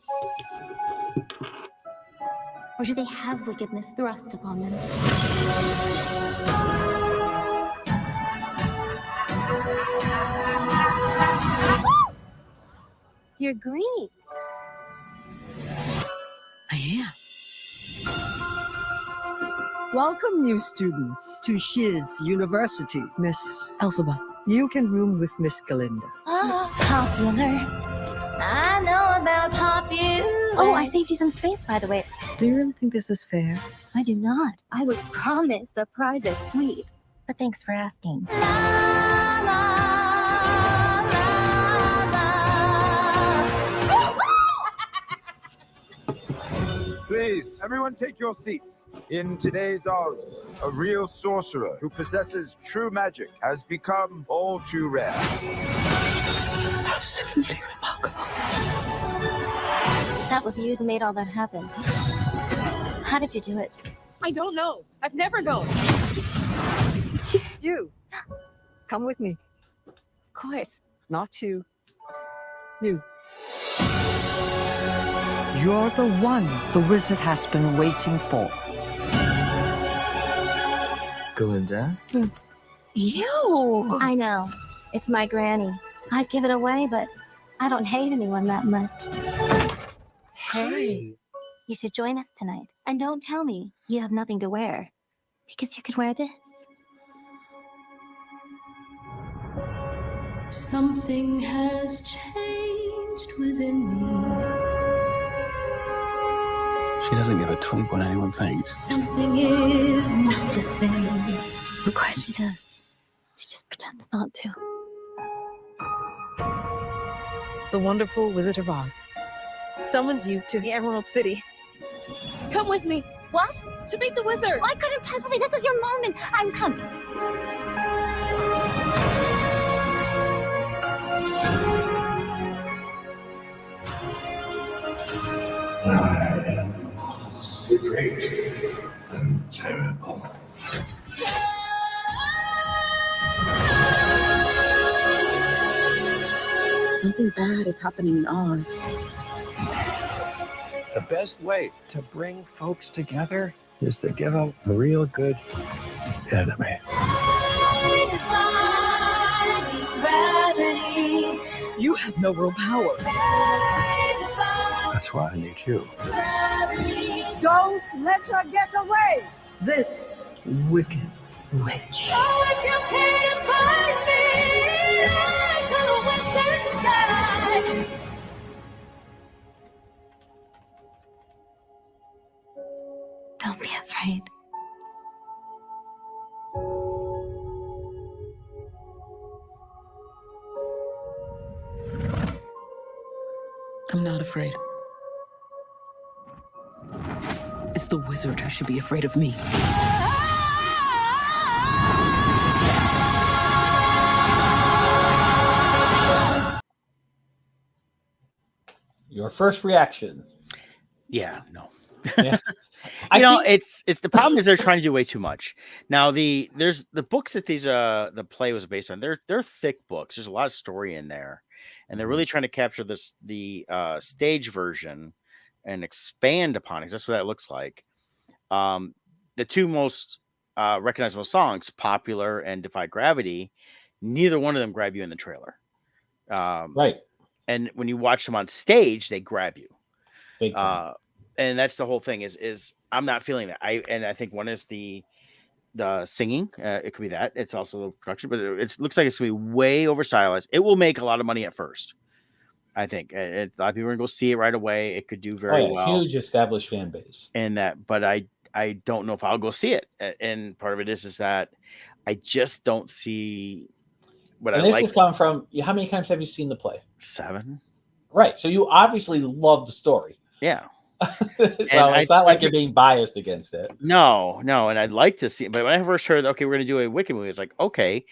Speaker 8: Or do they have wickedness thrust upon them? You're green.
Speaker 9: I am.
Speaker 10: Welcome, new students, to Shiz University. Miss
Speaker 9: Elphaba.
Speaker 10: You can room with Miss Galinda.
Speaker 8: Oh, popular. I know about popular. Oh, I saved you some space, by the way.
Speaker 10: Do you really think this is fair?
Speaker 8: I do not. I was promised a private suite. But thanks for asking.
Speaker 11: Please, everyone take your seats. In today's Oz, a real sorcerer who possesses true magic has become all too rare.
Speaker 10: Absolutely remarkable.
Speaker 8: That was you who made all that happen. How did you do it?
Speaker 9: I don't know. I've never known.
Speaker 10: You, come with me.
Speaker 8: Of course.
Speaker 10: Not you. You. You're the one the wizard has been waiting for.
Speaker 4: Galinda?
Speaker 8: Ew. I know. It's my granny's. I'd give it away, but I don't hate anyone that much.
Speaker 10: Hey.
Speaker 8: You should join us tonight. And don't tell me you have nothing to wear. Because you could wear this.
Speaker 12: Something has changed within me.
Speaker 4: She doesn't give a twink what anyone thinks.
Speaker 12: Something is not the same.
Speaker 8: Of course she does. She just pretends not to.
Speaker 9: The wonderful Wizard of Oz summons you to the Emerald City. Come with me.
Speaker 8: What?
Speaker 9: To meet the wizard.
Speaker 8: I couldn't possibly. This is your moment. I'm coming.
Speaker 7: I am Oz, the great and terrible.
Speaker 9: Something bad is happening in Oz.
Speaker 4: The best way to bring folks together is to give them a real good enemy.
Speaker 9: You have no real power.
Speaker 4: That's why I need you.
Speaker 10: Don't let her get away! This wicked witch.
Speaker 8: Don't be afraid.
Speaker 9: I'm not afraid. It's the wizard who should be afraid of me.
Speaker 2: Your first reaction?
Speaker 1: Yeah, no.
Speaker 2: Yeah.
Speaker 1: It's the problem is they're trying to do way too much. Now there's the books that the play was based on. They're thick books. There's a lot of story in there, and they're really trying to capture the stage version and expand upon it. That's what that looks like. The two most recognizable songs, "Popular" and "Defy Gravity," neither one of them grab you in the trailer.
Speaker 2: Right.
Speaker 1: And when you watch them on stage, they grab you.
Speaker 2: Big time.
Speaker 1: And that's the whole thing is I'm not feeling that. I think one is the the singing. It could be that. It's also the production, but it looks like it's going to be way over stylized. It will make a lot of money at first. I think a lot of people are going to go see it right away. It could do very well.
Speaker 2: Huge established fan base.
Speaker 1: And that, but I don't know if I'll go see it. And part of it is that I just don't see what
Speaker 2: and
Speaker 1: I
Speaker 2: this
Speaker 1: like.
Speaker 2: is coming from, how many times have you seen the play?
Speaker 1: 7.
Speaker 2: Right. So you obviously love the story.
Speaker 1: Yeah.
Speaker 2: So it's not like you're being biased against it.
Speaker 1: No. And I'd like to see it. But when I first heard, okay, we're going to do a Wicked movie, it's like, okay,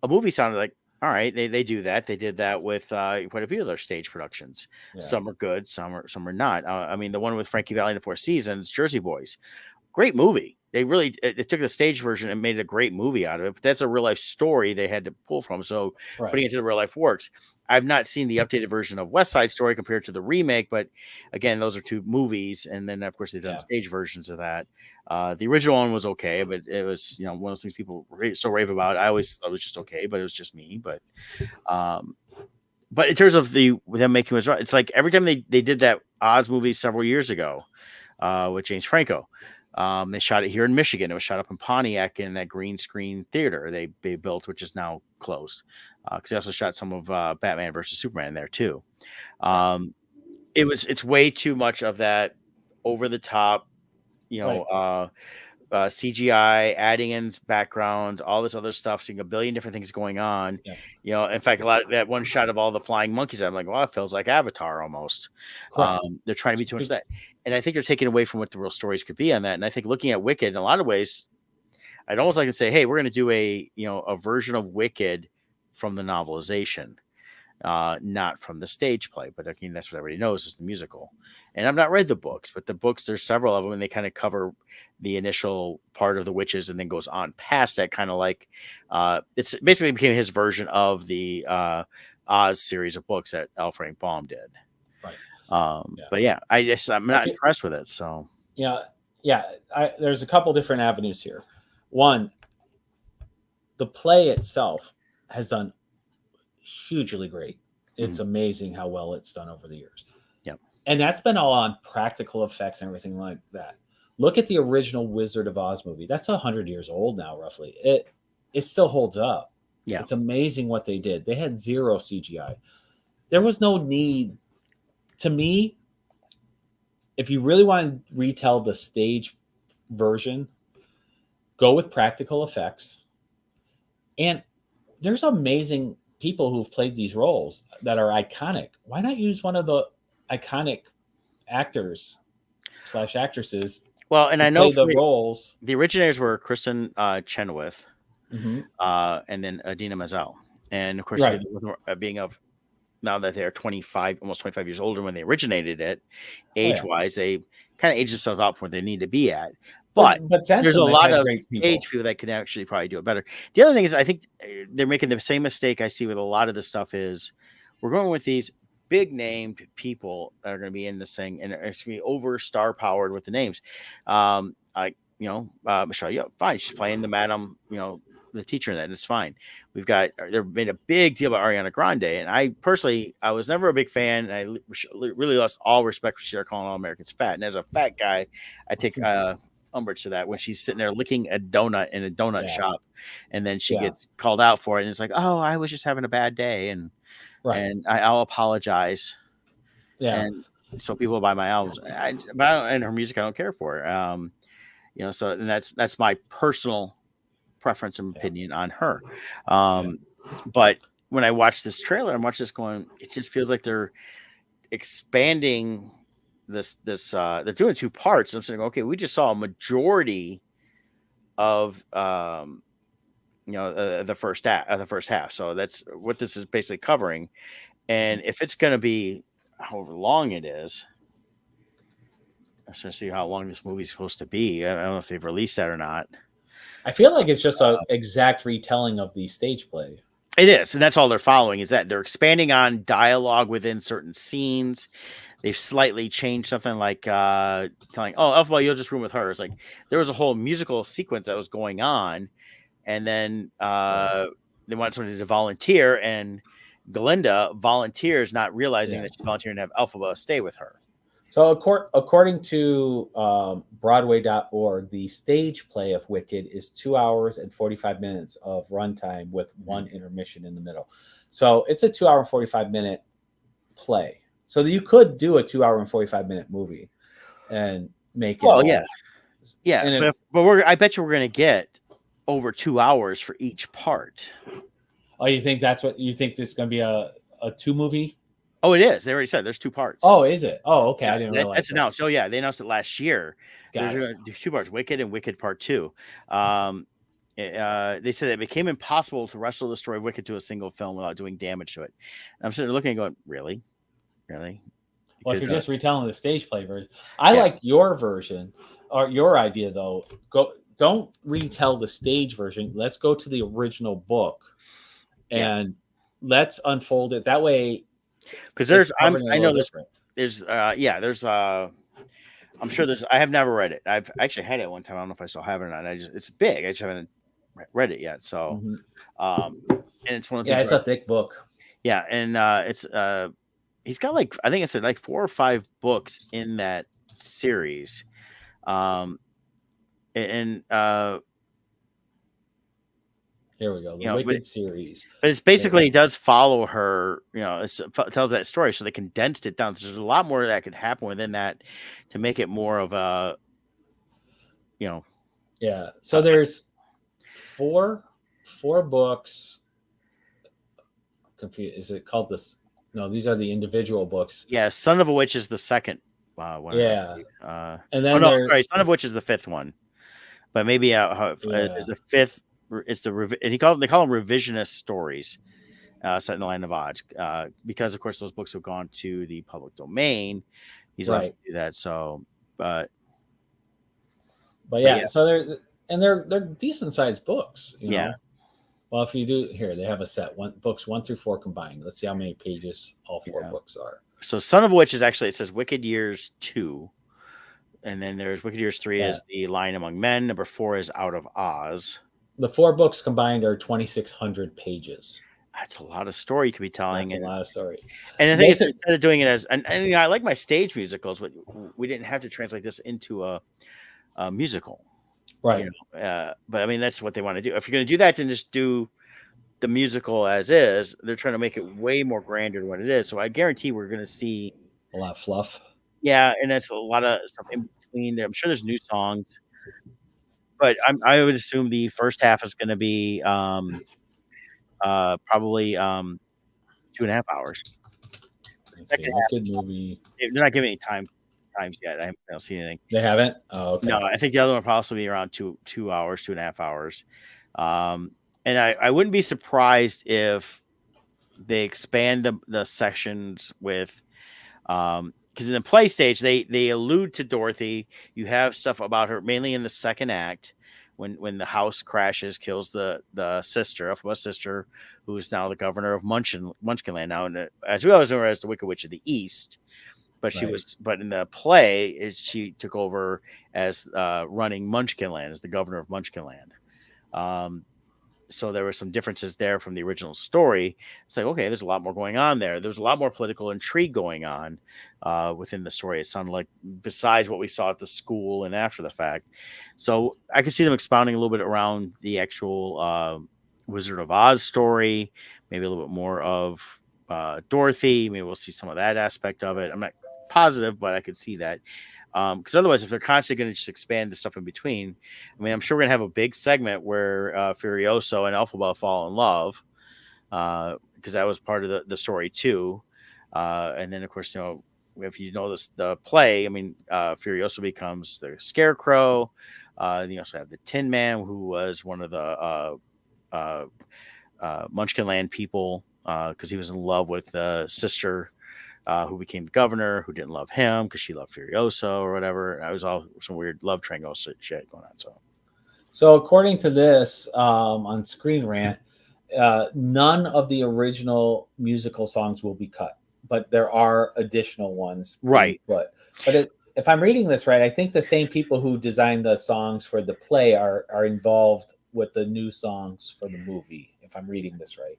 Speaker 1: a movie sounded like, all right, they do that. They did that with quite a few of their stage productions. Yeah. Some are good, some are not. I mean, the one with Frankie Valli in the 4 Seasons, Jersey Boys, great movie. They really took the stage version and made a great movie out of it. But that's a real life story they had to pull from. So putting it to the real life works. I've not seen the updated version of West Side Story compared to the remake, but again, those are 2 movies, and then of course they've done stage versions of that. The original one was okay, but it was one of those things people so rave about. I always thought it was just okay, but it was just me. But in terms of them making it, it's like every time they did that Oz movie several years ago with James Franco. They shot it here in Michigan. It was shot up in Pontiac in that green screen theater they built, which is now closed. Because they also shot some of Batman versus Superman there too. It's way too much of that over the top, CGI, adding in background, all this other stuff, seeing a billion different things going on. Yeah. In fact, a lot of that one shot of all the flying monkeys, I'm like, well, it feels like Avatar almost. They're trying to be too much of that. And I think they're taking away from what the real stories could be on that. And I think looking at Wicked, in a lot of ways, I'd almost like to say, hey, we're going to do a version of Wicked from the novelization, not from the stage play. But I mean, that's what everybody knows is the musical. And I've not read the books, but the books, there's several of them, and they kind of cover the initial part of the witches and then goes on past that, kind of like it's basically became his version of the Oz series of books that L. Frank Baum did. Right. But yeah, I'm not impressed with it. So
Speaker 2: there's a couple different avenues here. One, the play itself has done hugely great. It's amazing how well it's done over the years.
Speaker 1: Yep.
Speaker 2: And that's been all on practical effects and everything like that. Look at the original Wizard of Oz movie. That's 100 years old now, roughly. It still holds up.
Speaker 1: Yeah.
Speaker 2: It's amazing what they did. They had 0 CGI. There was no need. To me, if you really want to retell the stage version, go with practical effects. And there's amazing people who've played these roles that are iconic. Why not use one of the iconic actors / actresses?
Speaker 1: Well, and I know
Speaker 2: the roles.
Speaker 1: The originators were Kristen Chenoweth, and then Adina Menzel, and of course, being of now that they're almost 25 years older when they originated it, age-wise, they kind of age themselves out for where they need to be at. But there's a lot of age people that can actually probably do it better. The other thing is, I think they're making the same mistake I see with a lot of this stuff is we're going with these big named people that are going to be in this thing, and it's going to be over star powered with the names. Michelle, fine. She's playing the madam, the teacher in that. It's fine. They made a big deal about Ariana Grande. And I personally, I was never a big fan. And I really lost all respect for Sarah calling all Americans fat. And as a fat guy, I take umbrage to that when she's sitting there licking a donut in a donut shop. And then she gets called out for it. And it's like, oh, I was just having a bad day. And I'll apologize.
Speaker 2: Yeah.
Speaker 1: And so people buy my albums. And her music, I don't care for. So and that's my personal preference and opinion on her. But when I watch this trailer, I'm watching this going, it just feels like they're expanding this they're doing 2 parts. I'm saying, okay, we just saw a majority of the first half. So that's what this is basically covering. And if it's going to be however long it is, I'm trying to see how long this movie's supposed to be. I don't know if they've released that or not.
Speaker 2: I feel like it's just an exact retelling of the stage play.
Speaker 1: It is, and that's all they're following, is that they're expanding on dialogue within certain scenes. They've slightly changed something like telling, oh, Elphaba, you'll just room with her. It's like there was a whole musical sequence that was going on, and then they wanted somebody to volunteer, and Glinda volunteers, not realizing that she's volunteering to have Elphaba stay with her.
Speaker 2: So according to Broadway.org, the stage play of Wicked is 2 hours and 45 minutes of runtime with one intermission in the middle. So it's a 2 hour and 45 minute play. So you could do a 2 hour and 45 minute movie and make it.
Speaker 1: Well, yeah. But I bet you we're going to get over 2 hours for each part.
Speaker 2: Oh, you think that's what you think? This is going to be a 2 movie?
Speaker 1: Oh, it is. They already said there's 2 parts.
Speaker 2: Oh, is it? Oh, okay.
Speaker 1: Yeah,
Speaker 2: I didn't realize
Speaker 1: that's announced. Oh, yeah, they announced it last year.
Speaker 2: Got
Speaker 1: There's 2 parts: Wicked and Wicked Part 2. They said it became impossible to wrestle the story of Wicked to a single film without doing damage to it. And I'm sitting there looking and going, really?
Speaker 2: Well, if you're just retelling the stage play version, I like your version or your idea though. Don't retell the stage version. Let's go to the original book and let's unfold it that way.
Speaker 1: Because I know I'm sure there's. I have never read it. I've actually had it one time. I don't know if I still have it or not. It's big. I just haven't read it yet. So, and it's one of the things.
Speaker 2: It's a thick book.
Speaker 1: Yeah, and it's he's got I think it's like 4 or 5 books in that series,
Speaker 2: here we go. The Wicked series.
Speaker 1: But it's basically, it does follow her, it tells that story. So they condensed it down. So there's a lot more that could happen within that to make it more of a,
Speaker 2: Yeah. So there's four books. Confused. Is it called this? No, these are the individual books.
Speaker 1: Yeah. Son of a Witch is the second one.
Speaker 2: Yeah.
Speaker 1: And then Son of a Witch is the 5th one. But maybe is the 5th. It's they call them revisionist stories set in the Land of Oz, because of course those books have gone to the public domain. He's allowed to do that. So, but
Speaker 2: yeah, so they're decent sized books. You know? Well, if you do here, they have a set books 1 through 4 combined. Let's see how many pages all 4 books are.
Speaker 1: So, Son of a Witch is actually, it says Wicked Years 2, and then there's Wicked Years 3 is The Lion Among Men. Number 4 is Out of Oz.
Speaker 2: The 4 books combined are 2,600 pages.
Speaker 1: That's a lot of story you could be telling.
Speaker 2: That's a lot of story.
Speaker 1: And the thing is, instead of doing it as, and I like my stage musicals, but we didn't have to translate this into a musical.
Speaker 2: Right.
Speaker 1: But I mean, that's what they want to do. If you're going to do that, then just do the musical as is. They're trying to make it way more grander than what it is. So I guarantee we're going to see
Speaker 2: a lot of fluff.
Speaker 1: Yeah. And that's a lot of stuff in between there. I'm sure there's new songs. But I would assume the first half is going to be probably 2.5 hours.
Speaker 2: Good movie.
Speaker 1: They're not giving any times yet. I don't see anything.
Speaker 2: They haven't? Oh, okay.
Speaker 1: No, I think the other one will possibly be around 2 hours, 2.5 hours. And I wouldn't be surprised if they expand the sections with because in the play stage, they allude to Dorothy. You have stuff about her mainly in the second act when the house crashes, kills the sister, Elphaba's sister, who is now the governor of Munchkinland. Now, as we always know her as the Wicked Witch of the East, but but in the play, she took over as running Munchkinland, as the governor of Munchkinland. So there were some differences there from the original story. It's like, okay, there's a lot more going on there. There's a lot more political intrigue going on within the story. It sounded like, besides what we saw at the school and after the fact. So I could see them expounding a little bit around the actual Wizard of Oz story, maybe a little bit more of Dorothy. Maybe we'll see some of that aspect of it. I'm not positive, but I could see that. Because otherwise, if they're constantly going to just expand the stuff in between, I mean, I'm sure we're going to have a big segment where Furioso and Elphaba fall in love, because that was part of the story too. And then, of course, if you know the play, I mean, Furioso becomes the Scarecrow. You also have the Tin Man, who was one of the Munchkinland people, because he was in love with the sister. Who became the governor, who didn't love him because she loved Furioso or whatever. I was all some weird love triangle shit going on.
Speaker 2: So according to this on Screen Rant, none of the original musical songs will be cut, but there are additional ones.
Speaker 1: Right.
Speaker 2: But if I'm reading this right, I think the same people who designed the songs for the play are involved with the new songs for the movie, if I'm reading this right.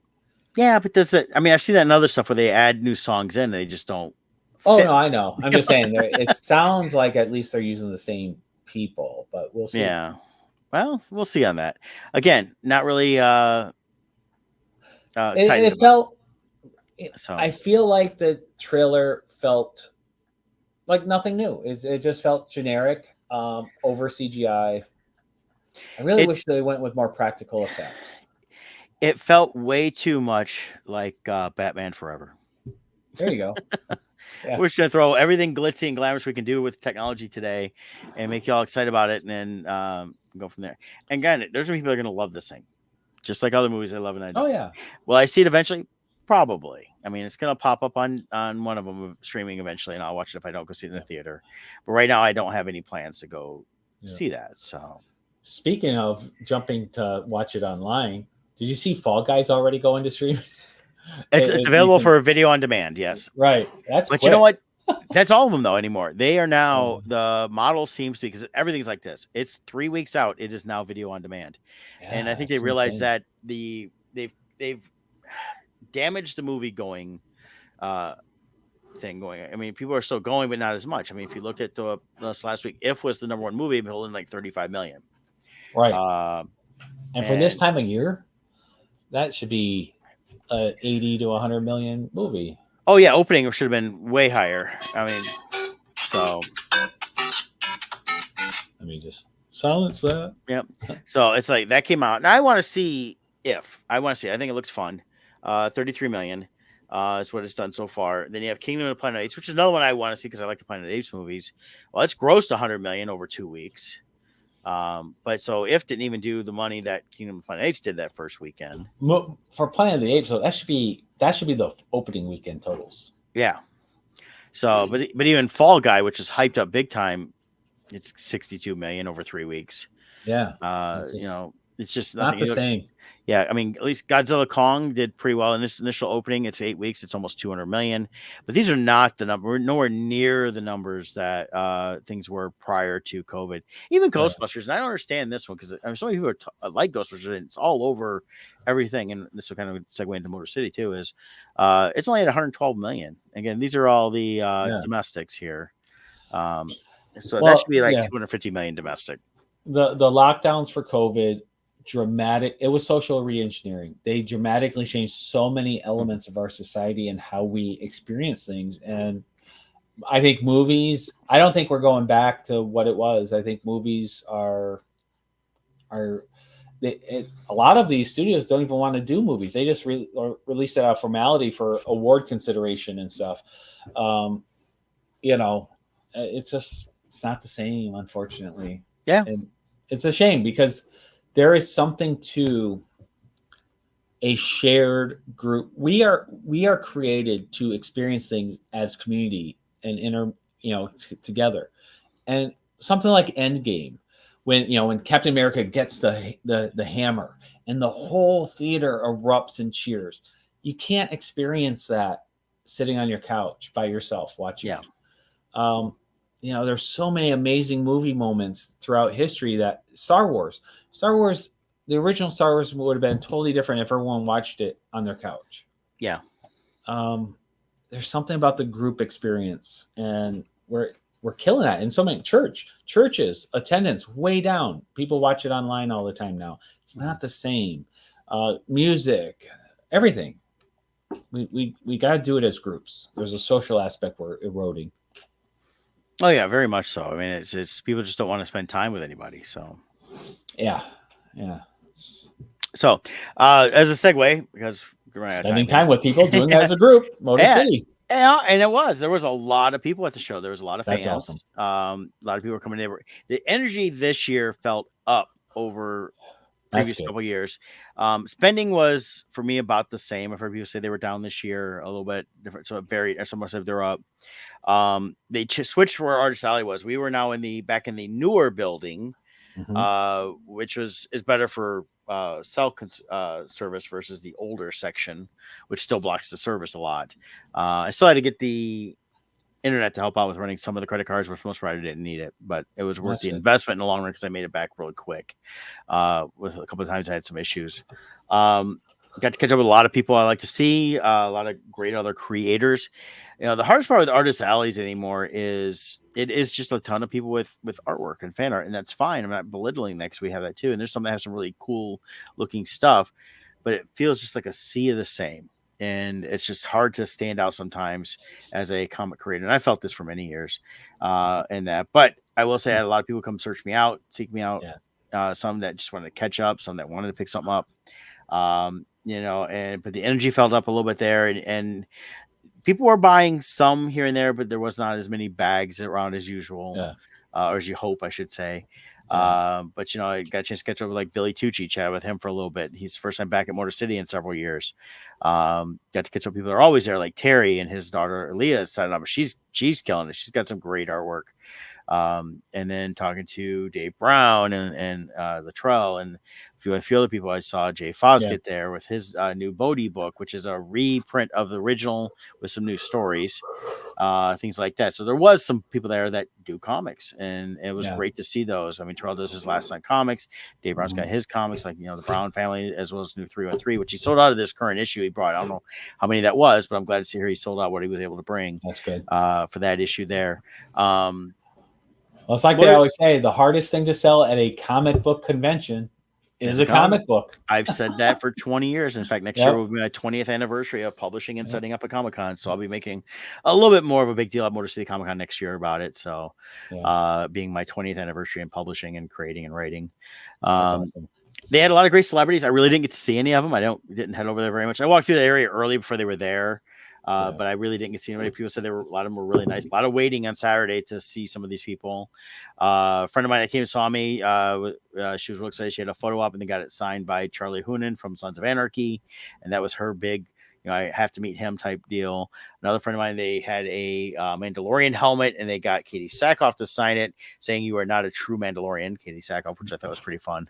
Speaker 1: Yeah, but that's it. I mean, I've seen that in other stuff where they add new songs in and they just don't
Speaker 2: Oh no, I know. I'm just saying it sounds like at least they're using the same people, but we'll see.
Speaker 1: Yeah. Well, we'll see on that. Again, not really excited
Speaker 2: It felt.
Speaker 1: So
Speaker 2: I feel like the trailer felt like nothing new. It just felt generic, over CGI. I really wish they went with more practical effects.
Speaker 1: It felt way too much like Batman Forever.
Speaker 2: There you go. Yeah.
Speaker 1: We're just gonna throw everything glitzy and glamorous we can do with technology today, and make you all excited about it, and then go from there. And again, there's people that are gonna love this thing, just like other movies I love and I don't.
Speaker 2: Oh yeah.
Speaker 1: Will I see it eventually? Probably. I mean, it's gonna pop up on one of them streaming eventually, and I'll watch it if I don't go see it in the theater. But right now, I don't have any plans to go see that. So,
Speaker 2: speaking of jumping to watch it online, did you see Fall Guys already going to stream?
Speaker 1: It's available for video on demand. Yes,
Speaker 2: right. That's
Speaker 1: but
Speaker 2: quick.
Speaker 1: you know what? That's all of them though anymore. They are now the model seems to be, because everything's like this. It's 3 weeks out. It is now video on demand, and I think they realized that they've damaged the movie going thing going. I mean, people are still going, but not as much. I mean, if you look at this last week, If was the #1 movie, holding like 35 million.
Speaker 2: Right. And for this time of year, that should be a 80 to 100 million movie.
Speaker 1: Oh yeah, opening should have been way higher. I mean, so
Speaker 2: let me just silence that.
Speaker 1: Yep. So it's like that came out, and I want to see If. I want to see. I think it looks fun. 33 million is what it's done so far. Then you have Kingdom of the Planet of the Apes, which is another one I want to see because I like the Planet of the Apes movies. Well, it's grossed 100 million over 2 weeks. But so If didn't even do the money that Kingdom of the Planet of the Apes did that first weekend.
Speaker 2: For Planet of the Apes, so that should be the opening weekend totals.
Speaker 1: Yeah. So, but even Fall Guy, which is hyped up big time, it's 62 million over 3 weeks.
Speaker 2: Yeah.
Speaker 1: It's just
Speaker 2: not the same.
Speaker 1: Yeah, I mean, at least Godzilla Kong did pretty well in this initial opening. It's 8 weeks. It's almost 200 million. But these are not the number. We're nowhere near the numbers that things were prior to COVID. Even Ghostbusters, and I don't understand this one because so many people are like Ghostbusters, and it's all over everything. And this will kind of segue into Motor City too. Is it's only at 112 million. Again, these are all the domestics here. So that should be like 250 million domestic.
Speaker 2: The lockdowns for COVID. It was social re-engineering. They dramatically changed so many elements of our society and how we experience things. And I think movies, I don't think we're going back to what it was. I think movies a lot of these studios don't even want to do movies. They just release it out of formality for award consideration and stuff. It's not the same, unfortunately.
Speaker 1: Yeah.
Speaker 2: And it's a shame because there is something to a shared group. We are created to experience things as community and together. And something like Endgame, when Captain America gets the hammer and the whole theater erupts and cheers. You can't experience that sitting on your couch by yourself watching.
Speaker 1: Yeah.
Speaker 2: There's so many amazing movie moments throughout history that Star Wars, the original Star Wars would have been totally different if everyone watched it on their couch.
Speaker 1: Yeah.
Speaker 2: There's something about the group experience, and we're killing that. In so many churches, attendance way down. People watch it online all the time now. It's not the same. Music, everything. We got to do it as groups. There's a social aspect we're eroding.
Speaker 1: Oh yeah, very much so. I mean, it's people just don't want to spend time with anybody. So
Speaker 2: yeah.
Speaker 1: So as a segue, because
Speaker 2: spending time with people, doing that as a group, Motor City.
Speaker 1: Yeah, and there was a lot of people at the show. There was a lot of fans.
Speaker 2: That's awesome.
Speaker 1: A lot of people were coming in. The energy this year felt up over previous couple years. Spending was for me about the same. I've heard people say they were down this year a little bit different, so it varied. Someone said they're up. They switched where Artist Alley was. We were now back in the newer building, which is better for cell service versus the older section, which still blocks the service a lot. I still had to get the internet to help out with running some of the credit cards, which most providers didn't need it, but it was worth the investment in the long run because I made it back really quick. With a couple of times I had some issues. Got to catch up with a lot of people I like to see, a lot of great other creators. The hardest part with artist alleys anymore is it is just a ton of people with artwork and fan art, and that's fine. I'm not belittling that because we have that too, and there's some that have some really cool looking stuff, but it feels just like a sea of the same, and it's just hard to stand out sometimes as a comic creator. And I felt this for many years, and that. But I will say, I had a lot of people come search me out, seek me out. Some that just wanted to catch up, some that wanted to pick something up. But the energy felt up a little bit there, and people were buying some here and there, but there was not as many bags around as usual, or as you hope, I should say. But I got a chance to catch up with like Billy Tucci, chat with him for a little bit. He's the first time back at Motor City in several years. Got to catch up with people that are always there, like Terry and his daughter Leah is setting up. She's killing it. She's got some great artwork. And then talking to Dave Brown and Latrell and a few other people. I saw Jay Foskett there with his new Bodhi book, which is a reprint of the original with some new stories, things like that. So there was some people there that do comics, and it was great to see those. I mean, Terrell does his Last Night comics. Dave Brown's got his comics, like the Brown family, as well as new 313, which he sold out of this current issue he brought. I don't know how many that was, but I'm glad to see here he sold out what he was able to bring.
Speaker 2: That's good
Speaker 1: for that issue there.
Speaker 2: Well, it's like they always say, the hardest thing to sell at a comic book convention is a comic book.
Speaker 1: I've said that for 20 years. In fact, next year will be my 20th anniversary of publishing and setting up a Comic-Con. So I'll be making a little bit more of a big deal at Motor City Comic-Con next year about it. So being my 20th anniversary in publishing and creating and writing.
Speaker 2: Awesome.
Speaker 1: They had a lot of great celebrities. I really didn't get to see any of them. I didn't head over there very much. I walked through the area early before they were there. But I really didn't get to see anybody. People said a lot of them were really nice. A lot of waiting on Saturday to see some of these people. A friend of mine that came and saw me, she was real excited. She had a photo op and they got it signed by Charlie Hunnam from Sons of Anarchy. And that was her big, I have to meet him type deal. Another friend of mine, they had a Mandalorian helmet and they got Katie Sackhoff to sign it, saying you are not a true Mandalorian, Katie Sackhoff, which I thought was pretty fun.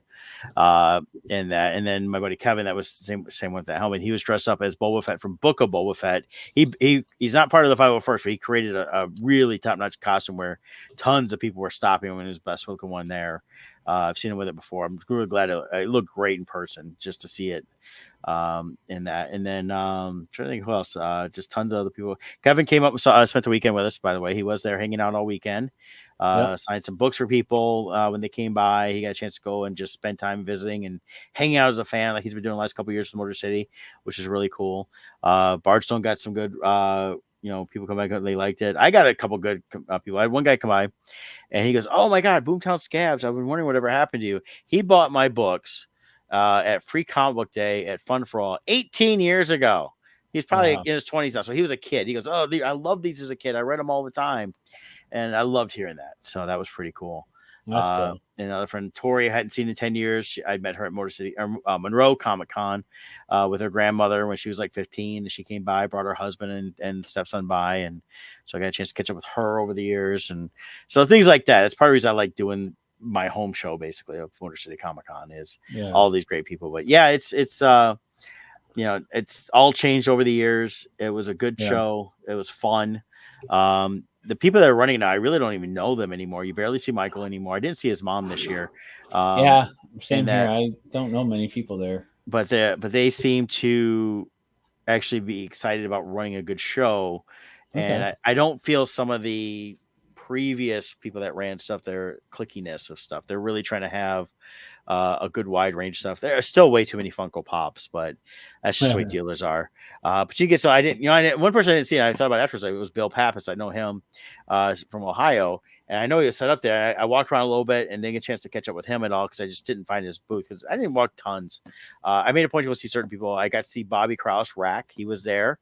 Speaker 1: And then my buddy Kevin, that was same with that helmet. He was dressed up as Boba Fett from Book of Boba Fett. He's not part of the 501st, but he created a really top-notch costume where tons of people were stopping him in his best looking one there. I've seen him with it before. I'm really glad it looked great in person just to see it. In that, and then trying to think who else. Just tons of other people. Kevin came up and spent the weekend with us. By the way, he was there hanging out all weekend. Signed some books for people when they came by. He got a chance to go and just spend time visiting and hanging out as a fan, like he's been doing the last couple of years with Motor City, which is really cool. Bardstone got some good. People come back, they liked it. I got a couple good people. I had one guy come by, and he goes, "Oh my God, Boomtown Scabs! I've been wondering whatever happened to you." He bought my books at Free Comic Book Day at Fun for All 18 years ago. He's probably in his 20s now, so he was a kid. He goes, "Oh, I love these as a kid. I read them all the time," and I loved hearing that. So that was pretty cool. And another friend, Tori, I hadn't seen in 10 years. I'd met her at Motor City, Monroe Comic Con with her grandmother when she was like 15. And she came by, brought her husband and stepson by. And so I got a chance to catch up with her over the years. And so things like that. That's part of the reason I like doing my home show, basically, of Motor City Comic Con is all these great people. But yeah, it's all changed over the years. It was a good show. It was fun. The people that are running now, I really don't even know them anymore. You barely see Michael anymore. I didn't see his mom this year.
Speaker 2: Same here. I don't know many people there.
Speaker 1: But they seem to actually be excited about running a good show. And I don't feel some of the previous people that ran stuff, their clickiness of stuff. They're really trying to have a good wide range stuff. There are still way too many Funko Pops, but that's just the way dealers are. But you get so I didn't. One person I didn't see. I thought about it afterwards. It was Bill Pappas. I know him from Ohio, and I know he was set up there. I walked around a little bit and didn't get a chance to catch up with him at all because I just didn't find his booth because I didn't walk tons. I made a point to go see certain people. I got to see Bobby Krause Rack. He was there.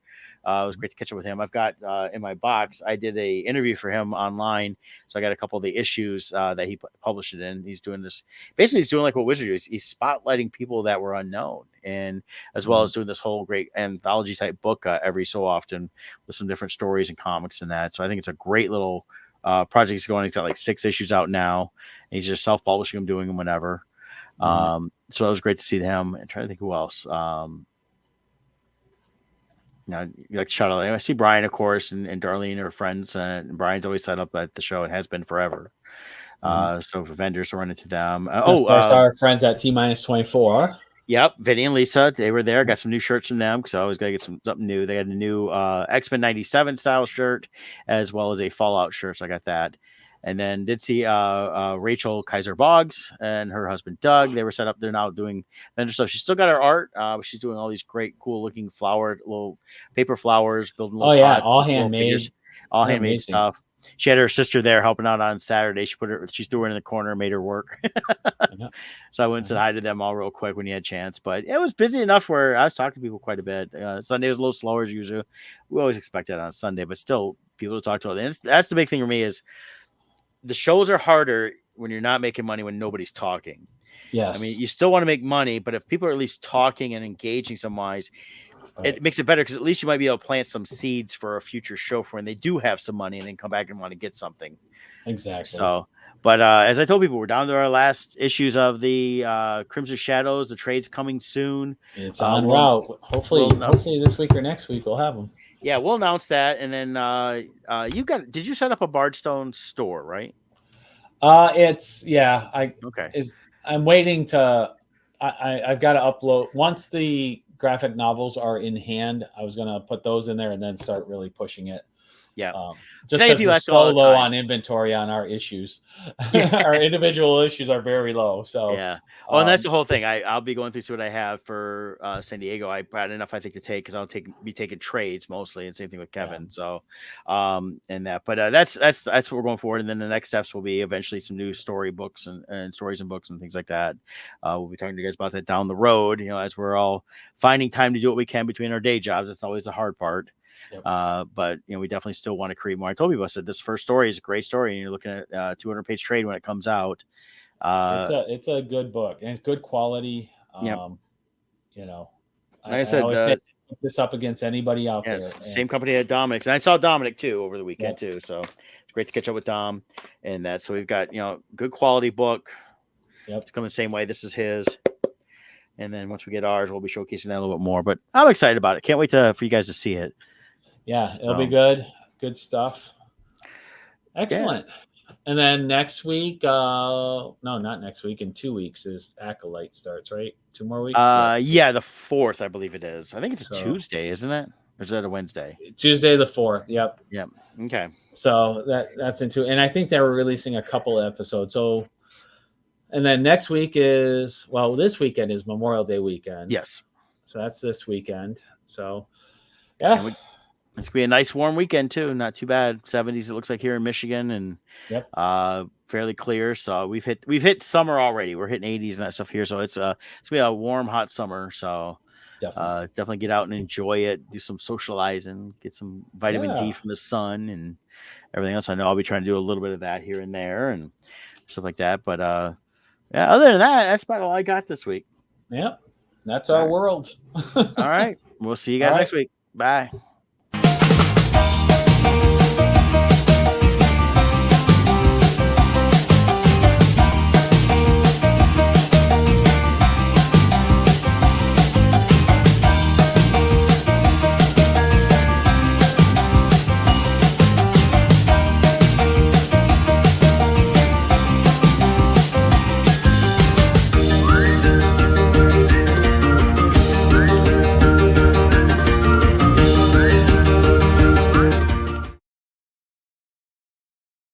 Speaker 1: It was great to catch up with him. I've got in my box, I did a interview for him online. So I got a couple of the issues that he published it in. He's doing this. Basically, he's doing like what Wizard is. He's spotlighting people that were unknown, and as well as doing this whole great anthology type book every so often with some different stories and comics and that. So I think it's a great little project. He's going. He's got like 6 issues out now. And he's just self-publishing them, doing them whenever. So it was great to see him. And trying to think who else. Like shout out. I see Brian, of course, and Darlene are friends. And Brian's always set up at the show and has been forever. So for vendors, we'll run into them.
Speaker 2: Of course, our friends at T-24.
Speaker 1: Yep, Vinny and Lisa, they were there. Got some new shirts from them because I always got to get something new. They had a new X-Men 97 style shirt as well as a Fallout shirt, so I got that. And then did see Rachel Kaiser Boggs and her husband Doug. They were set up. They're now doing vendor stuff. She's still got her art. She's doing all these great, cool looking little paper flowers, building little pots,
Speaker 2: all
Speaker 1: little
Speaker 2: handmade,
Speaker 1: figures, all
Speaker 2: They're
Speaker 1: handmade
Speaker 2: amazing.
Speaker 1: stuff. She had her sister there helping out on Saturday. She threw her in the corner, made her work. So I went and said hi to them all real quick when you had a chance. But it was busy enough where I was talking to people quite a bit. Sunday was a little slower as usual. We always expect that on Sunday, but still people to talk to. And that's the big thing for me is the shows are harder when you're not making money when nobody's talking.
Speaker 2: Yes.
Speaker 1: I mean, you still want to make money, but if people are at least talking and engaging some wise, it makes it better because at least you might be able to plant some seeds for a future show for when they do have some money and then come back and want to get something.
Speaker 2: Exactly.
Speaker 1: So, but as I told people, we're down to our last issues of the Crimson Shadows. The trade's coming soon.
Speaker 2: It's on route. Hopefully this week or next week we'll have them.
Speaker 1: Yeah, we'll announce that, and then did you set up a Bardstone store, right?
Speaker 2: I'm waiting to. I've got to upload once the graphic novels are in hand. I was gonna put those in there and then start really pushing it.
Speaker 1: Yeah,
Speaker 2: just because we're so low on inventory on our issues. Our individual issues are very low. So
Speaker 1: yeah. Well, and that's the whole thing. I'll be going through see what I have for San Diego. I brought enough, I think, to take because I'll be taking trades mostly, and same thing with Kevin. So, and that. But that's what we're going forward. And then the next steps will be eventually some new story books and stories and books and things like that. We'll be talking to you guys about that down the road. As we're all finding time to do what we can between our day jobs. It's always the hard part. Yep. But we definitely still want to create more. I told people, I said this first story is a great story, and you're looking at 200-page trade when it comes out.
Speaker 2: It's a good book and it's good quality.
Speaker 1: Like
Speaker 2: I said, always put this up against anybody out there.
Speaker 1: Same company at Dominic's, and I saw Dominic too over the weekend too. So it's great to catch up with Dom and that. So we've got good quality book.
Speaker 2: Yep,
Speaker 1: it's coming the same way. This is his. And then once we get ours, we'll be showcasing that a little bit more. But I'm excited about it. Can't wait for you guys to see it.
Speaker 2: Yeah, it'll be good. Good stuff. Excellent. Yeah. And then next week, no, not next week. In 2 weeks is Acolyte starts, right? 2 more weeks?
Speaker 1: Yeah, the 4th, I believe it is. I think it's a Tuesday, isn't it? Or is that a Wednesday?
Speaker 2: Tuesday the 4th. Yep.
Speaker 1: Yep. Okay.
Speaker 2: So that's into, and I think they were releasing a couple of episodes. So, and then next week is, this weekend is Memorial Day weekend.
Speaker 1: Yes.
Speaker 2: So that's this weekend. So, yeah.
Speaker 1: It's gonna be a nice warm weekend too. Not too bad. 70s it looks like here in Michigan, and fairly clear. So we've hit summer already. We're hitting 80s and that stuff here. So it's gonna be a warm, hot summer. So definitely get out and enjoy it. Do some socializing. Get some vitamin D from the sun and everything else. I know I'll be trying to do a little bit of that here and there and stuff like that. But other than that, that's about all I got this week.
Speaker 2: Yep, that's our world.
Speaker 1: All right, we'll see you guys next week. Bye.